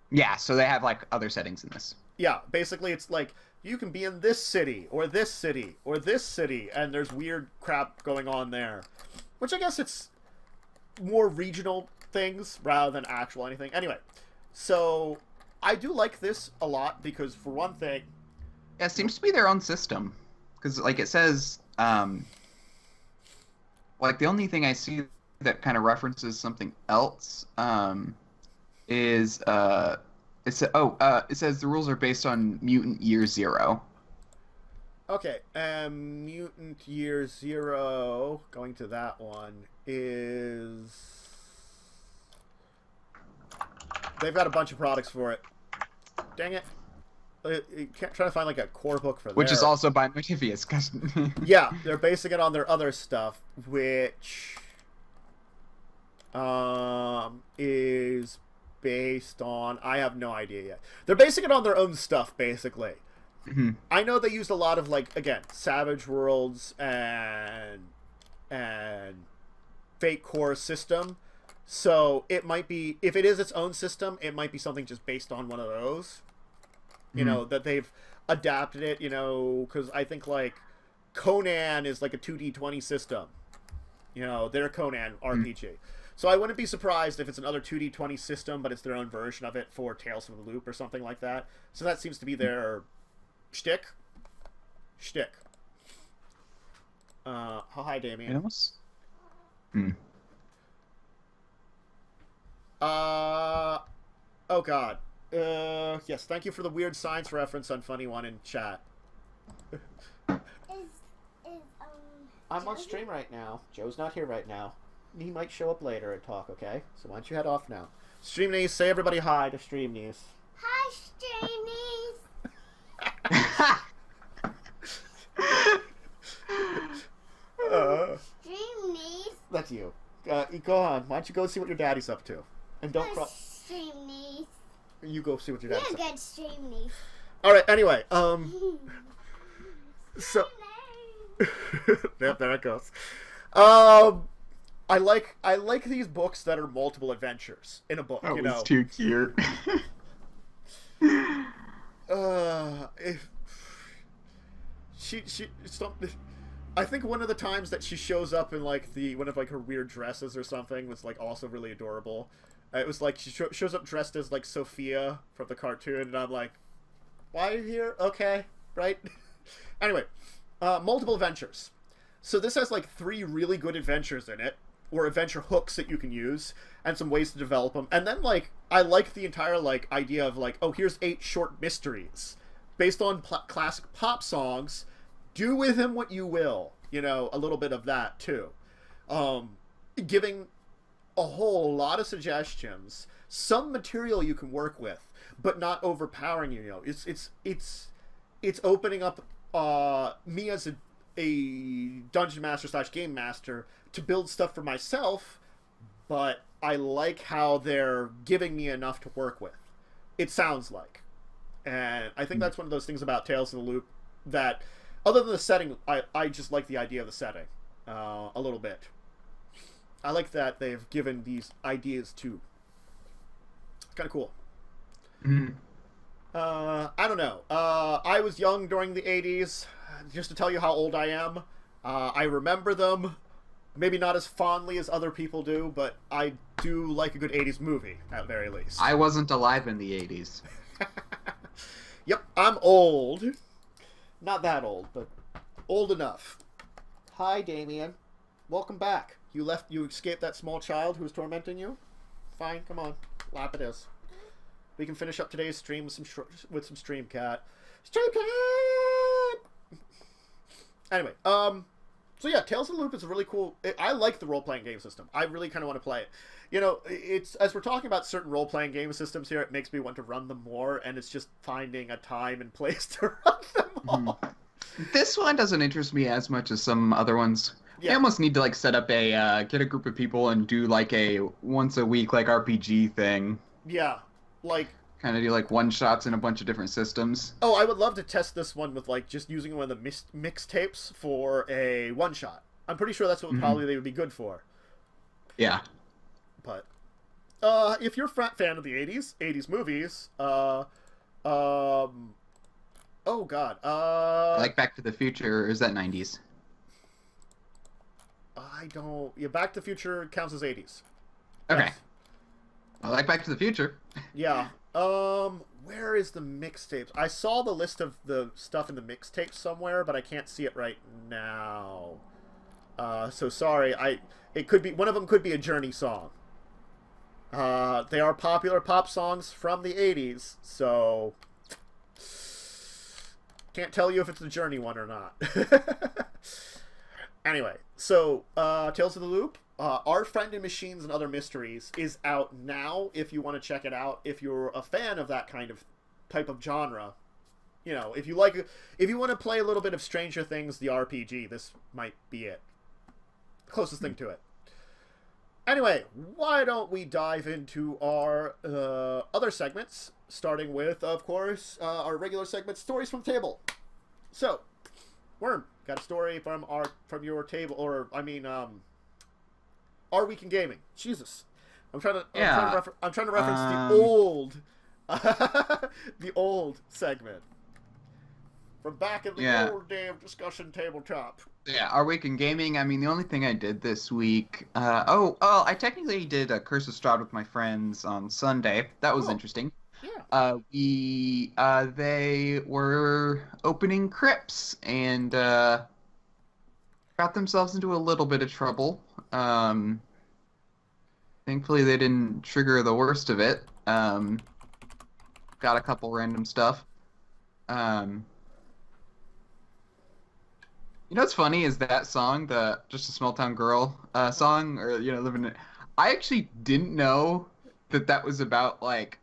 Yeah, so they have, like, other settings in this. Yeah, basically it's like, you can be in this city, or this city, or this city, and there's weird crap going on there. Which I guess it's more regional things rather than actual anything. Anyway, so I do like this a lot because, for one thing... Yeah, it seems to be their own system. Because, like, it says, like, the only thing I see that kind of references something else, is it says the rules are based on Mutant Year Zero. Okay, Mutant Year Zero, going to that one, is... They've got a bunch of products for it. Dang it. You can't try to find, like, a core book for that. Which is also by Motivius. Yeah, they're basing it on their other stuff, which is based on... I have no idea yet. They're basing it on their own stuff, basically. Mm-hmm. I know they used a lot of, like, again, Savage Worlds and Fate Core system. So it might be, if it is its own system, it might be something just based on one of those. You know, that they've adapted it, you know, because I think, like, Conan is like a 2D20 system. You know, their Conan RPG. So I wouldn't be surprised if it's another 2D20 system, but it's their own version of it for Tales from the Loop or something like that. So that seems to be their shtick. Oh, hi, Damien. Oh, God. Yes, thank you for the weird science reference on Funny One in chat. I'm on stream right now. Joe's not here right now. He might show up later and talk, okay? So why don't you head off now? Stream Niece, say everybody hi to Stream Niece. Hi, Stream Niece. Stream Niece. That's you. Go on. Why don't you go see what your daddy's up to? And don't cry. Stream Niece. You go see what your daddy's up to. You're a good Stream Niece. Alright, anyway, so... Yep, there it goes. I like these books that are multiple adventures in a book, you know. That was too cute. I think one of the times that she shows up in, like, one of, like, her weird dresses or something was, like, also really adorable. It was like she shows up dressed as, like, Sophia from the cartoon, and I'm like, why are you here? Okay, right? Anyway, multiple adventures. So this has, like, 3 really good adventures in it. or adventure hooks that you can use, and some ways to develop them. And then, like, I like the entire, like, idea of, like, oh, here's 8 short mysteries based on classic pop songs. Do with them what you will. You know, a little bit of that, too. Giving a whole lot of suggestions, some material you can work with, but not overpowering you. You know, it's opening up me as a dungeon master / game master to build stuff for myself, but I like how they're giving me enough to work with. It sounds like, and I think that's one of those things about Tales in the Loop that, other than the setting, I just like the idea of the setting a little bit. I like that they've given these ideas too. It's kind of cool. Mm-hmm. I don't know. I was young during the 80s. Just to tell you how old I am, I remember them. Maybe not as fondly as other people do, but I do like a good 80s movie, at very least. I wasn't alive in the 80s. Yep, I'm old. Not that old, but old enough. Hi, Damien. Welcome back. You escaped that small child who was tormenting you? Fine, come on. Lap it is. We can finish up today's stream with some Stream Cat. Stream Cat! Anyway, so yeah, Tales of the Loop is a really cool... I like the role-playing game system. I really kind of want to play it. You know, it's as we're talking about certain role-playing game systems here, it makes me want to run them more, and it's just finding a time and place to run them all. This one doesn't interest me as much as some other ones. Yeah. You almost need to, like, set up a, get a group of people and do, like, a once-a-week, like, RPG thing. Yeah, like... Kind of do, like, one-shots in a bunch of different systems. Oh, I would love to test this one with, like, just using one of the mixtapes for a one-shot. I'm pretty sure that's what probably they would be good for. Yeah. But, if you're a fan of the 80s movies, oh god, Like Back to the Future, or is that 90s? I don't... Yeah, Back to the Future counts as 80s. Okay. Yes. I like Back to the Future. Yeah. Where is the mixtapes? I saw the list of the stuff in the mixtapes somewhere, but I can't see it right now. So sorry. It could be... One of them could be a Journey song. They are popular pop songs from the 80s, so... Can't tell you if it's the Journey one or not. Anyway, so, Tales of the Loop, Our Friend in Machines and Other Mysteries is out now if you want to check it out. If you're a fan of that kind of type of genre, you know, if you want to play a little bit of Stranger Things, the RPG, this might be it. The closest thing to it. Anyway, why don't we dive into our other segments, starting with, of course, our regular segment, Stories from the Table. So, Wyrm, got a story from your table, or I mean, Our Week in Gaming. Jesus, I'm trying to reference the old segment from back in the old day of Discussing Tabletop. Yeah, Our Week in Gaming. I mean, the only thing I did this week. I technically did a Curse of Strahd with my friends on Sunday. That was interesting. Yeah. They were opening crypts and got themselves into a little bit of trouble. Thankfully, they didn't trigger the worst of it. Got a couple random stuff. You know what's funny is that song, the Just a Small Town Girl song, or, you know, living in... I actually didn't know that was about, like,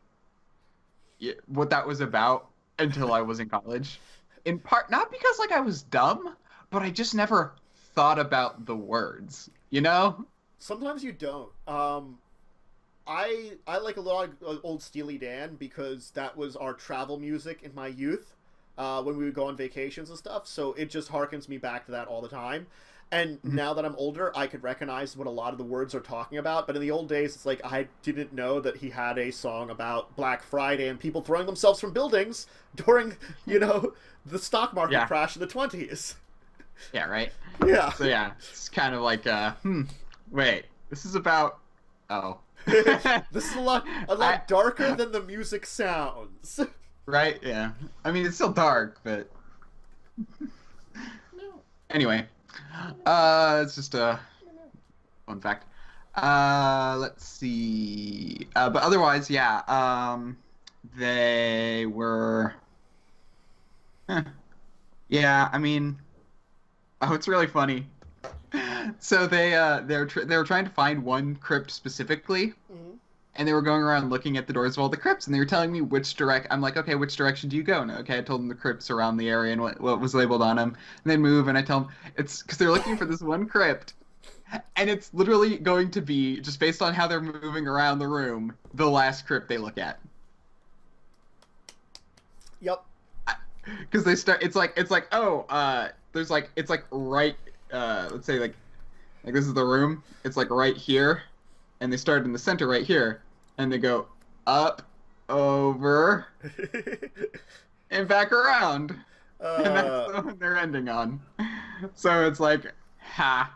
what that was about until I was in college. In part, not because, like, I was dumb, but I just never thought about the words, you know? Sometimes you don't. I like a lot of old Steely Dan because that was our travel music in my youth. When we would go on vacations and stuff, so it just harkens me back to that all the time. And now that I'm older, I could recognize what a lot of the words are talking about, but in the old days, it's like I didn't know that he had a song about Black Friday and people throwing themselves from buildings during, you know, the stock market crash in the 20s. Yeah, right? Yeah. So yeah, it's kind of like, wait, this is about... Oh. This is a lot darker than the music sounds. Right, yeah. I mean, it's still dark, but... Anyway. It's just, fun fact. Let's see. But otherwise, yeah. They were. Yeah, I mean, oh, it's really funny. So they were trying to find one crypt specifically, and they were going around looking at the doors of all the crypts, and they were telling me which I'm like, okay, which direction do you go? And okay, I told them the crypts around the area and what was labeled on them, and they move, and I tell them it's because they're looking for this one crypt, and it's literally going to be just based on how they're moving around the room, the last crypt they look at. Yep. Because they start, it's like there's like, it's like right, let's say like this is the room, it's like right here, and they start in the center right here, and they go up, over, and back around, and that's the one they're ending on. So it's like, ha.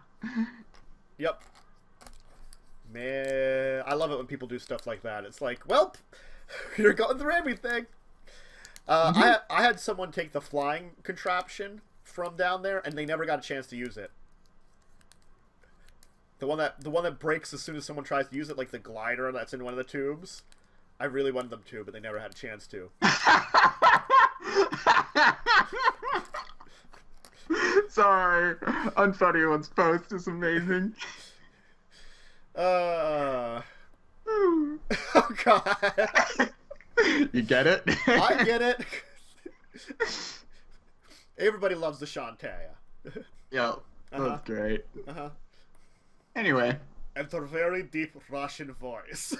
Yep. Man, I love it when people do stuff like that. It's like, well, you're going through everything. I had someone take the flying contraption from down there, and they never got a chance to use it. The one that breaks as soon as someone tries to use it, like the glider that's in one of the tubes. I really wanted them to, but they never had a chance to. Sorry, Unfunny One's post is amazing. Oh God. You get it? I get it. Everybody loves the Shantae. Yeah, that's great. Uh-huh. Anyway. And her very deep Russian voice.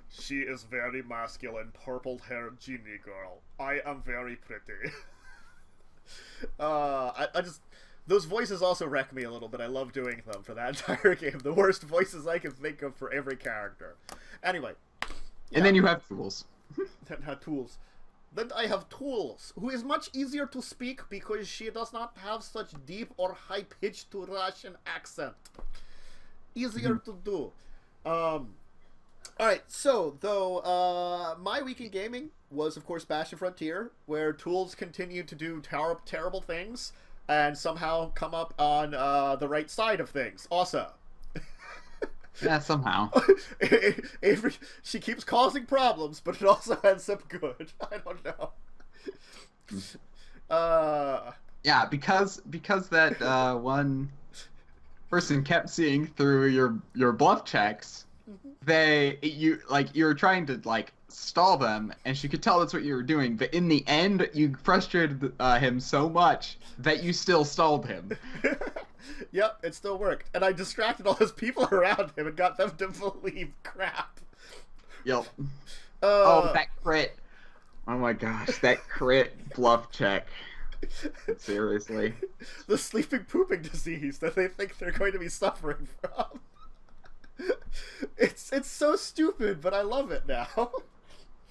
She is very masculine, purple-haired genie girl. I am very pretty. I just... Those voices also wreck me a little bit. I love doing them for that entire game. The worst voices I can think of for every character. Anyway. Yeah. And then you have Tools. Tools. Then I have Tools, who is much easier to speak because she does not have such deep or high-pitched Russian accent. Easier to do. Alright, so, though, my week in gaming was, of course, Bastion Frontier, where Tools continued to do terrible things, and somehow come up on the right side of things, also. Yeah, somehow. She keeps causing problems, but it also ends up good. I don't know. Yeah, because that one person kept seeing through your bluff checks. You're trying to like stall them, and she could tell that's what you were doing. But in the end, you frustrated him so much that you still stalled him. Yep, it still worked. And I distracted all those people around him and got them to believe crap. Yep. Oh, that crit. Oh my gosh, that crit bluff check. Seriously. The sleeping pooping disease that they think they're going to be suffering from. It's so stupid, but I love it now.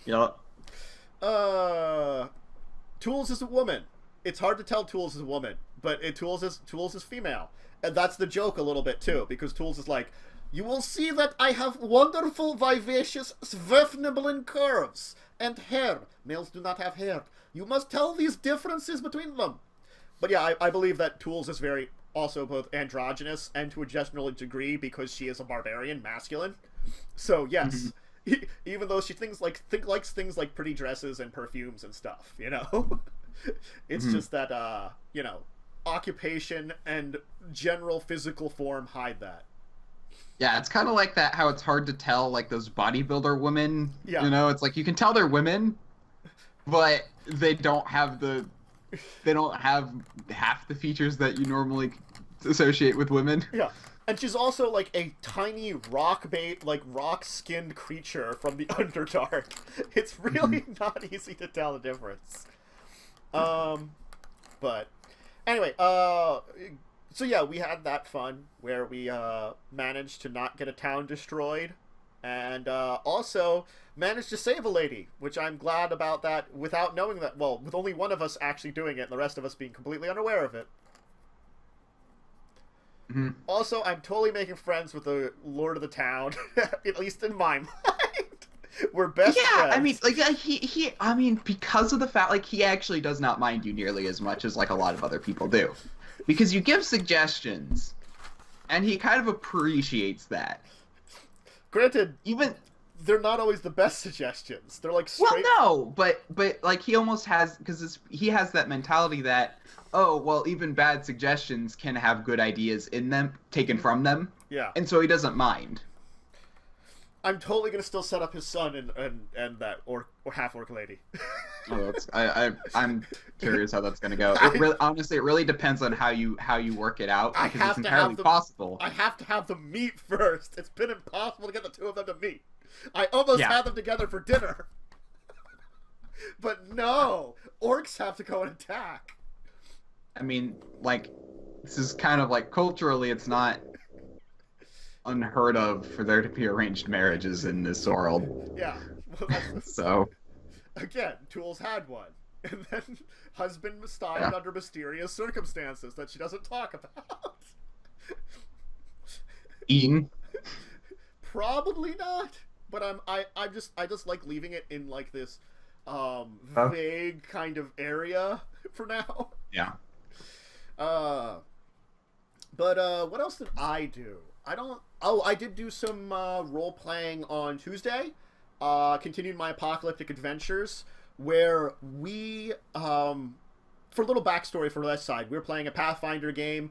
Yep. Tools is a woman. It's hard to tell Tools is a woman, but Tools is female. And that's the joke a little bit, too, because Tools is like, you will see that I have wonderful, vivacious, swift-nibbling curves and hair. Males do not have hair. You must tell these differences between them. But yeah, I believe that Tools is very also both androgynous and to a general degree because she is a barbarian, masculine. So yes, even though she likes things like pretty dresses and perfumes and stuff, you know? It's just that, you know, occupation and general physical form hide that. Yeah, it's kind of like that, how it's hard to tell, like, those bodybuilder women, yeah. You know? It's like, you can tell they're women, but they don't have half the features that you normally associate with women. Yeah, and she's also, like, a tiny rock-skinned creature from the Underdark. It's really not easy to tell the difference. But anyway, so yeah, we had that fun where we managed to not get a town destroyed, and also managed to save a lady, which I'm glad about that without knowing that, well, with only one of us actually doing it and the rest of us being completely unaware of it. Also, I'm totally making friends with the Lord of the Town, at least in my mind. We're best friends. Yeah, I mean, like, I mean, because of the fact, like, he actually does not mind you nearly as much as, like, a lot of other people do. Because you give suggestions, And he kind of appreciates that. Granted, Even they're not always the best suggestions. They're like well, straight. no, but like he almost has because he has that mentality that even bad suggestions can have good ideas in them taken from them. Yeah. And so he doesn't mind. I'm totally gonna still set up his son and that or half orc lady. Oh, I'm curious how that's gonna go. Honestly, it really depends on how you work it out because it's entirely possible. I have to have them meet first. It's been impossible to get the two of them to meet. I almost had them together for dinner, but no, orcs have to go and attack. I mean, like, this is kind of like culturally, it's not unheard of for there to be arranged marriages in this world. Yeah. Well, so again, Tools had one, and then husband died under mysterious circumstances that she doesn't talk about. Eaten? Probably not, but I just like leaving it in like this vague kind of area for now. Yeah. But what else did I do? I did do some role-playing on Tuesday. Continued my apocalyptic adventures, where we, for a little backstory for that side, we were playing a Pathfinder game.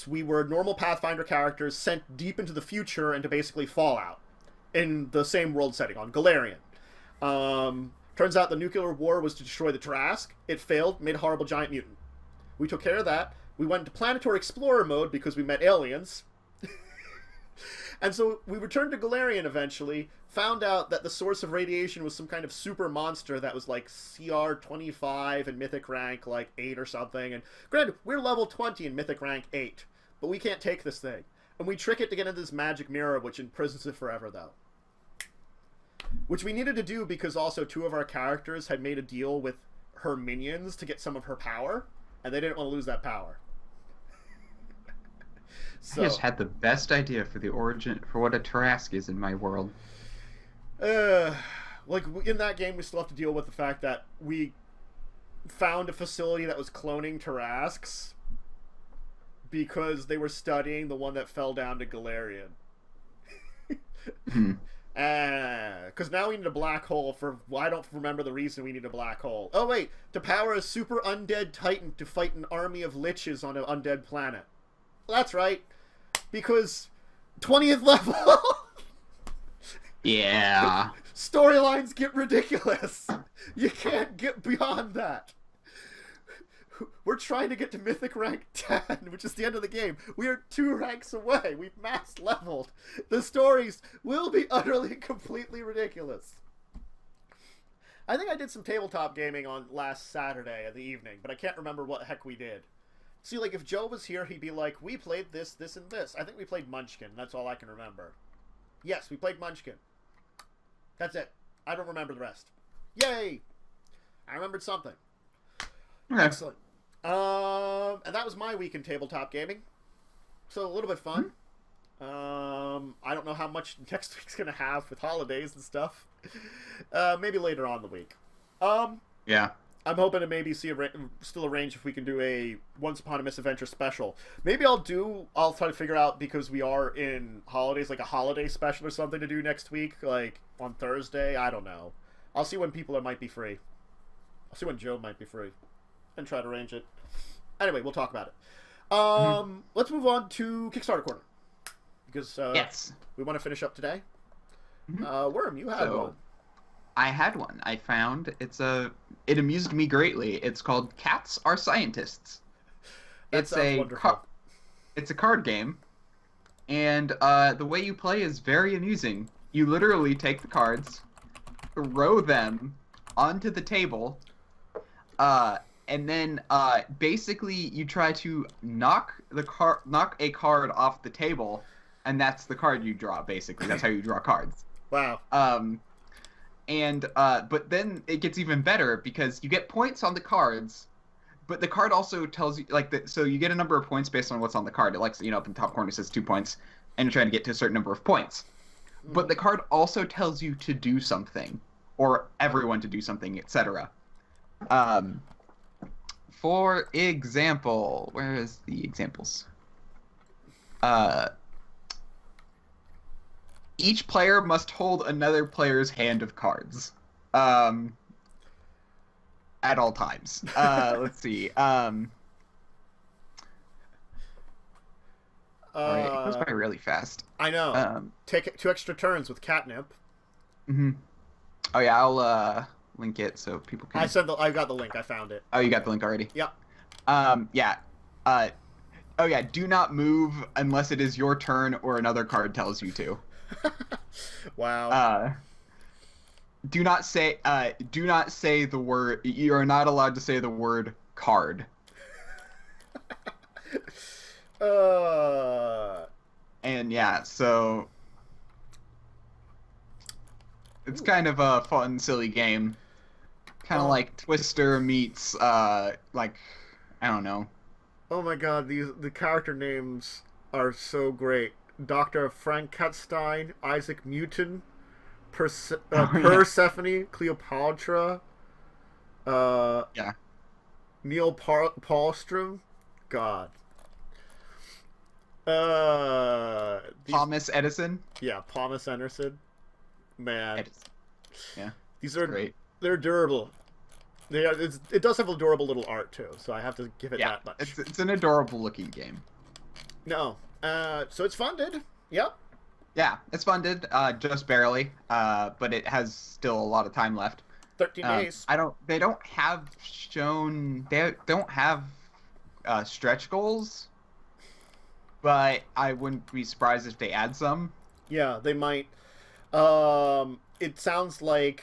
We were normal Pathfinder characters sent deep into the future into basically Fallout, in the same world setting, on Galarian. Turns out the nuclear war was to destroy the Trask. It failed, made a horrible giant mutant. We took care of that. We went into planetary explorer mode because we met aliens. And so we returned to Galarian eventually, found out that the source of radiation was some kind of super monster that was like CR 25 and mythic rank like 8 or something. And granted, we're level 20 and mythic rank 8, but we can't take this thing. And we trick it to get into this magic mirror, which imprisons it forever, though. Which we needed to do because also 2 of our characters had made a deal with her minions to get some of her power, and they didn't want to lose that power. So, I just had the best idea for the origin for what a Trask is in my world. Like in that game, we still have to deal with the fact that we found a facility that was cloning Tarasks because they were studying the one that fell down to Galarian. Because now we need a black hole for... I don't remember the reason we need a black hole. Oh, wait. To power a super undead titan to fight an army of liches on an undead planet. Well, that's right. Because 20th level... Yeah. Storylines get ridiculous. You can't get beyond that. We're trying to get to Mythic rank 10, which is the end of the game. We are 2 ranks away. We've max leveled. The stories will be utterly and completely ridiculous. I think I did some tabletop gaming on last Saturday in the evening, but I can't remember what the heck we did. See, like, if Joe was here, he'd be like, we played this, this, and this. I think we played Munchkin. That's all I can remember. Yes, we played Munchkin. That's it. I don't remember the rest. Yay! I remembered something. Okay. Excellent. And that was my week in tabletop gaming. So a little bit fun. I don't know how much next week's gonna have with holidays and stuff. Maybe later on in the week. Yeah. I'm hoping to maybe still arrange if we can do a Once Upon a Misadventure special. Maybe I'll try to figure out, because we are in holidays, like a holiday special or something to do next week, like on Thursday. I don't know. I'll see when people might be free. I'll see when Joe might be free and try to arrange it. Anyway, we'll talk about it. Let's move on to Kickstarter Korner, because yes, we want to finish up today. Wyrm, you had one. I had one. I found it amused me greatly. It's called Cats Are Scientists. It's a card game, and the way you play is very amusing. You literally take the cards, throw them onto the table, and then basically you try to knock a card off the table, and that's the card you draw. Basically, that's how you draw cards. Wow. But then it gets even better because you get points on the cards, but the card also tells you so you get a number of points based on what's on the card. It up in the top corner it says 2 points, and you're trying to get to a certain number of points. But the card also tells you to do something, or everyone to do something, etc. For example, where is the examples? Uh, each player must hold another player's hand of cards. At all times. Let's see. Alright, it goes by really fast. I know. Take 2 extra turns with catnip. Mm-hmm. Oh yeah, I'll link it so people can. I got the link. I found it. Oh, you got the link already? Yep. Yeah. Oh yeah, do not move unless it is your turn or another card tells you to. Wow. Do not say the word. You are not allowed to say the word card. And yeah, so it's kind of a fun, silly game. Kind of like Twister meets like, I don't know. Oh my god, the character names are so great. Dr. Frankenstein, Isaac Newton, Persephone, Cleopatra, yeah. Neil Paulstrom. God. Thomas Edison. Yeah, Thomas Anderson. Man. Edison. Yeah. These are great. They're durable. It does have adorable little art too, so I have to give it that much. It's an adorable looking game. No. So it's funded. Yep. Yeah, it's funded, just barely, but it has still a lot of time left. 13 days. They don't have stretch goals, but I wouldn't be surprised if they add some. Yeah, they might. It sounds like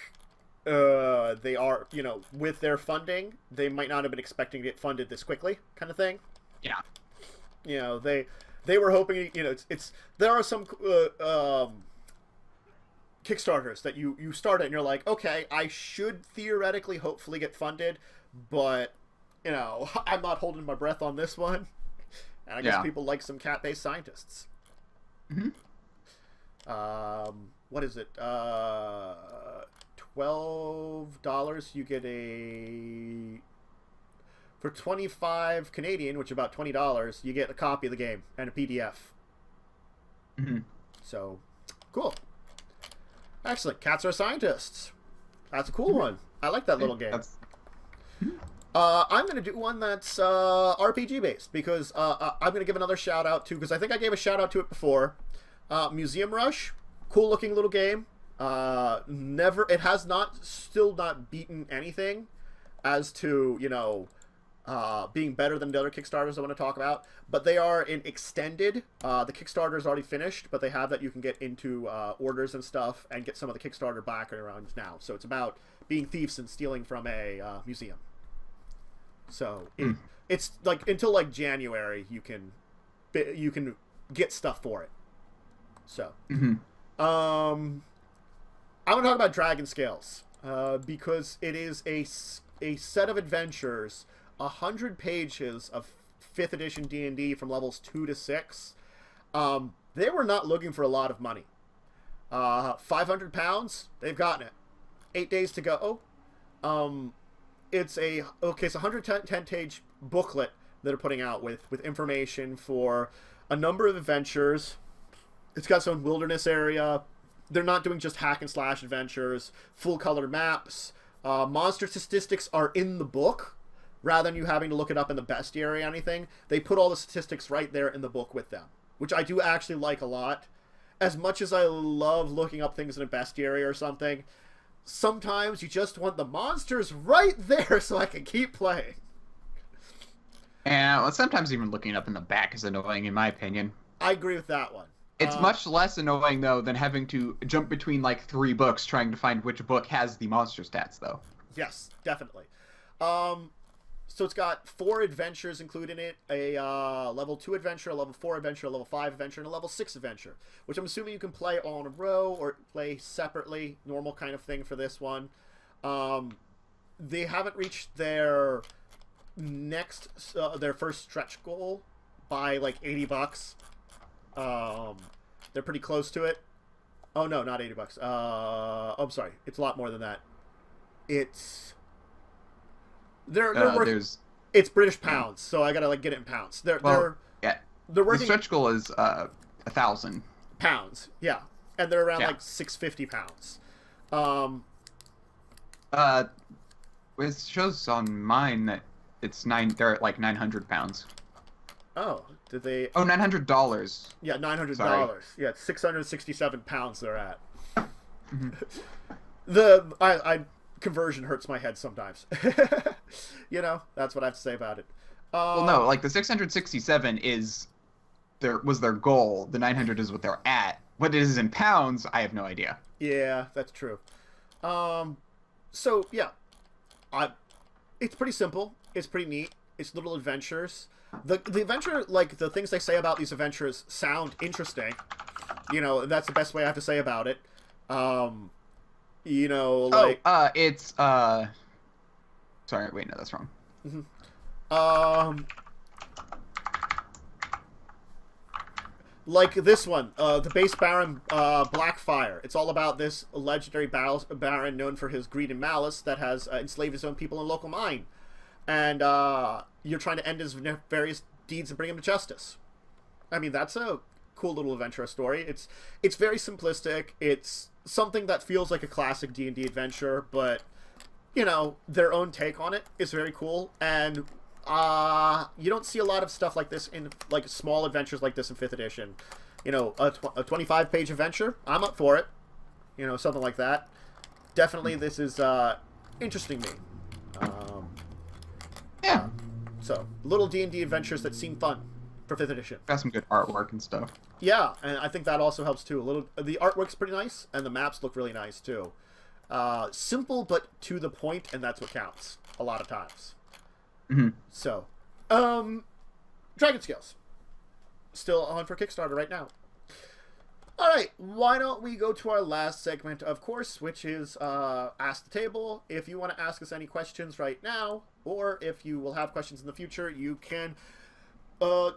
they are, with their funding, they might not have been expecting to get funded this quickly, kind of thing. Yeah. They were hoping, there are some Kickstarters that you start it and you're like, okay, I should theoretically hopefully get funded, but, I'm not holding my breath on this one. And I guess people like some cat-based scientists. Mm-hmm. What is it? $12 you get for 25 Canadian, which is about $20, you get a copy of the game and a PDF. Mm-hmm. So, cool. Excellent. Cats are scientists. That's a cool one. I like that little game. I'm going to do one that's RPG based because I'm going to give another shout out to, because I think I gave a shout out to it before. Museum Rush. Cool looking little game. It has still not beaten anything as to, being better than the other Kickstarters I want to talk about, but they are in extended. The Kickstarter is already finished, but they have that you can get into orders and stuff and get some of the Kickstarter background now. So it's about being thieves and stealing from a museum. So it's like until like January you can get stuff for it. So I'm gonna talk about Dragon Scales because it is a set of adventures. 100 pages of 5th edition D&D from levels 2 to 6. They were not looking for a lot of money. £500, they've gotten it. 8 days to go. It's a 110-page booklet that they're putting out with information for a number of adventures. It's got its own wilderness area. They're not doing just hack and slash adventures. Full color maps. Monster statistics are in the book. Rather than you having to look it up in the bestiary or anything, they put all the statistics right there in the book with them, which I do actually like a lot. As much as I love looking up things in a bestiary or something, sometimes you just want the monsters right there so I can keep playing. And sometimes even looking up in the back is annoying, in my opinion. I agree with that one. It's much less annoying, though, than having to jump between, like, 3 books trying to find which book has the monster stats, though. Yes, definitely. So it's got 4 adventures included in it, a level 2 adventure, a level 4 adventure, a level 5 adventure, and a level 6 adventure, which I'm assuming you can play all in a row or play separately, normal kind of thing for this one. They haven't reached their first stretch goal by like $80. They're pretty close to it. Oh no, not $80. I'm sorry, it's a lot more than that. It's They're working. It's British pounds, so I gotta like get it in pounds. They're they're The working stretch goal is 1,000 pounds. Yeah, and they're around Yeah. like 650 pounds. It shows on mine that they're at like 900 pounds. Oh, did they? Oh, $900. Yeah, $900. Sorry. Yeah, it's 667 pounds they're at. Mhm. I conversion hurts my head sometimes. You know, that's what I have to say about it. Well, no, like the 667 was their goal. The 900 is what they're at. What it is in pounds, I have no idea. Yeah, that's true. So yeah, it's pretty simple. It's pretty neat. It's little adventures. The adventure, like the things they say about these adventures, sound interesting. You know, that's the best way I have to say about it. You know, like It's Sorry, wait, no, that's wrong. Like this one, the Base Baron Blackfire. It's all about this legendary baron known for his greed and malice that has enslaved his own people in a local mine. And you're trying to end his various deeds and bring him to justice. I mean, that's a cool little adventure story. It's very simplistic. It's something that feels like a classic D&D adventure, but, you know, their own take on it is very cool. And you don't see a lot of stuff like this in, like, small adventures like this in 5th edition. You know, a 25-page adventure, I'm up for it. You know, something like that. Definitely this is interesting me. Yeah. So, little D&D adventures that seem fun for 5th edition. Got some good artwork and stuff. Yeah, and I think that also helps too. The artwork's pretty nice, and the maps look really nice too. Simple but to the point, and that's what counts a lot of times. Mm-hmm. So, Dragon Scales. Still on for Kickstarter right now. Alright, why don't we go to our last segment, of course, which is Ask the Table. If you want to ask us any questions right now, or if you will have questions in the future, you can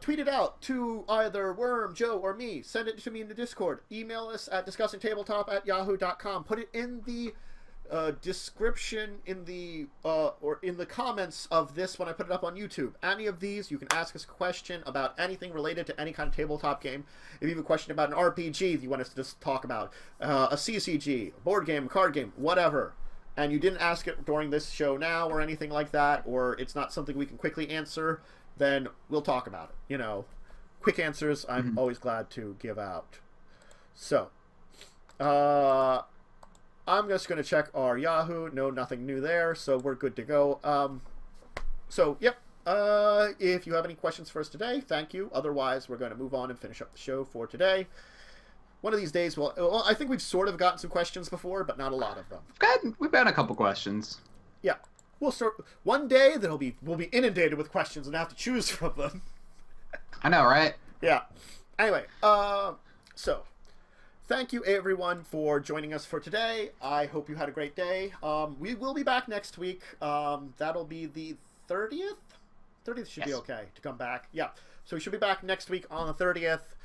tweet it out to either Wyrm, Joe, or me. Send it to me in the Discord. Email us at discussingtabletop@yahoo.com. Put it in the description in the or in the comments of this when I put it up on YouTube. Any of these, you can ask us a question about anything related to any kind of tabletop game. If you have a question about an RPG that you want us to just talk about, a CCG, a board game, a card game, whatever, and you didn't ask it during this show now or anything like that, or it's not something we can quickly answer, then we'll talk about it. You know, quick answers I'm always glad to give out. So, I'm just going to check our Yahoo. No, nothing new there, so we're good to go. So, yep. If you have any questions for us today, thank you. Otherwise, we're going to move on and finish up the show for today. One of these days, well, I think we've sort of gotten some questions before, but not a lot of them. We've got a couple questions. Yeah. We'll start one day. We'll be inundated with questions and have to choose from them. I know, right? Yeah. Anyway, so thank you everyone for joining us for today. I hope you had a great day. We will be back next week. That'll be the 30th. 30th should be okay to come back. Yeah. So we should be back next week on the 30th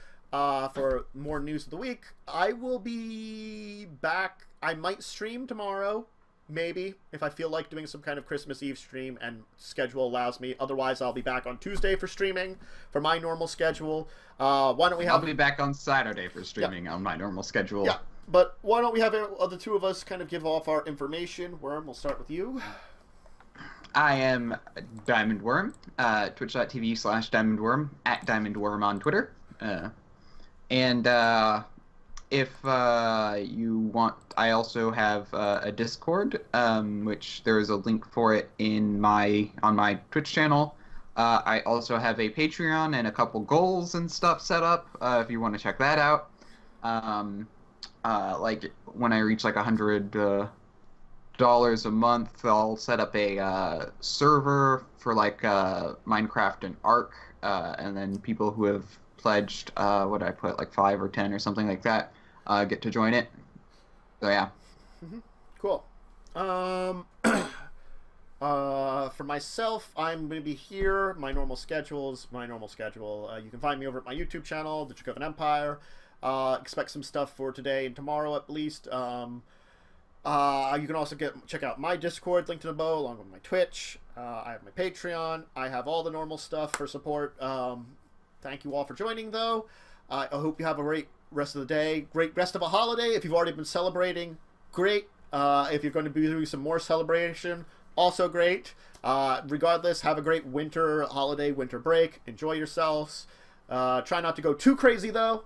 for more news of the week. I will be back. I might stream tomorrow. Maybe, if I feel like doing some kind of Christmas Eve stream and schedule allows me. Otherwise, I'll be back on Tuesday for streaming for my normal schedule. Why don't we have... I'll be back on Saturday for streaming on my normal schedule. Yeah, but why don't we have the two of us kind of give off our information. Wyrm, we'll start with you. I am Diamond Wyrm, twitch.tv/DiamondWyrm, @DiamondWyrm on Twitter. If you want, I also have a Discord, which there is a link for it on my Twitch channel. I also have a Patreon and a couple goals and stuff set up. If you want to check that out, like when I reach like $100 a month, I'll set up a server for like Minecraft and Ark, and then people who have pledged what I put like 5 or 10 or something like that. Get to join it. So yeah. Cool. For myself, I'm going to be here. My normal schedule is my normal schedule. You can find me over at my YouTube channel, the Dracovin Empire. Expect some stuff for today and tomorrow at least. You can also check out my Discord, link to the below, along with my Twitch. I have my Patreon. I have all the normal stuff for support. Thank you all for joining, though. I hope you have a great rest of the day, great rest of a holiday. If you've already been celebrating, great. If you're going to be doing some more celebration, also great. Regardless, have a great winter holiday, winter break. Enjoy yourselves. Try not to go too crazy, though.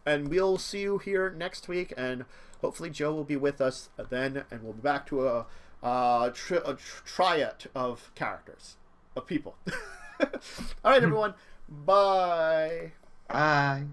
And we'll see you here next week, and hopefully Joe will be with us then, and we'll be back to a triad of characters, of people. All right, everyone. Bye. Bye.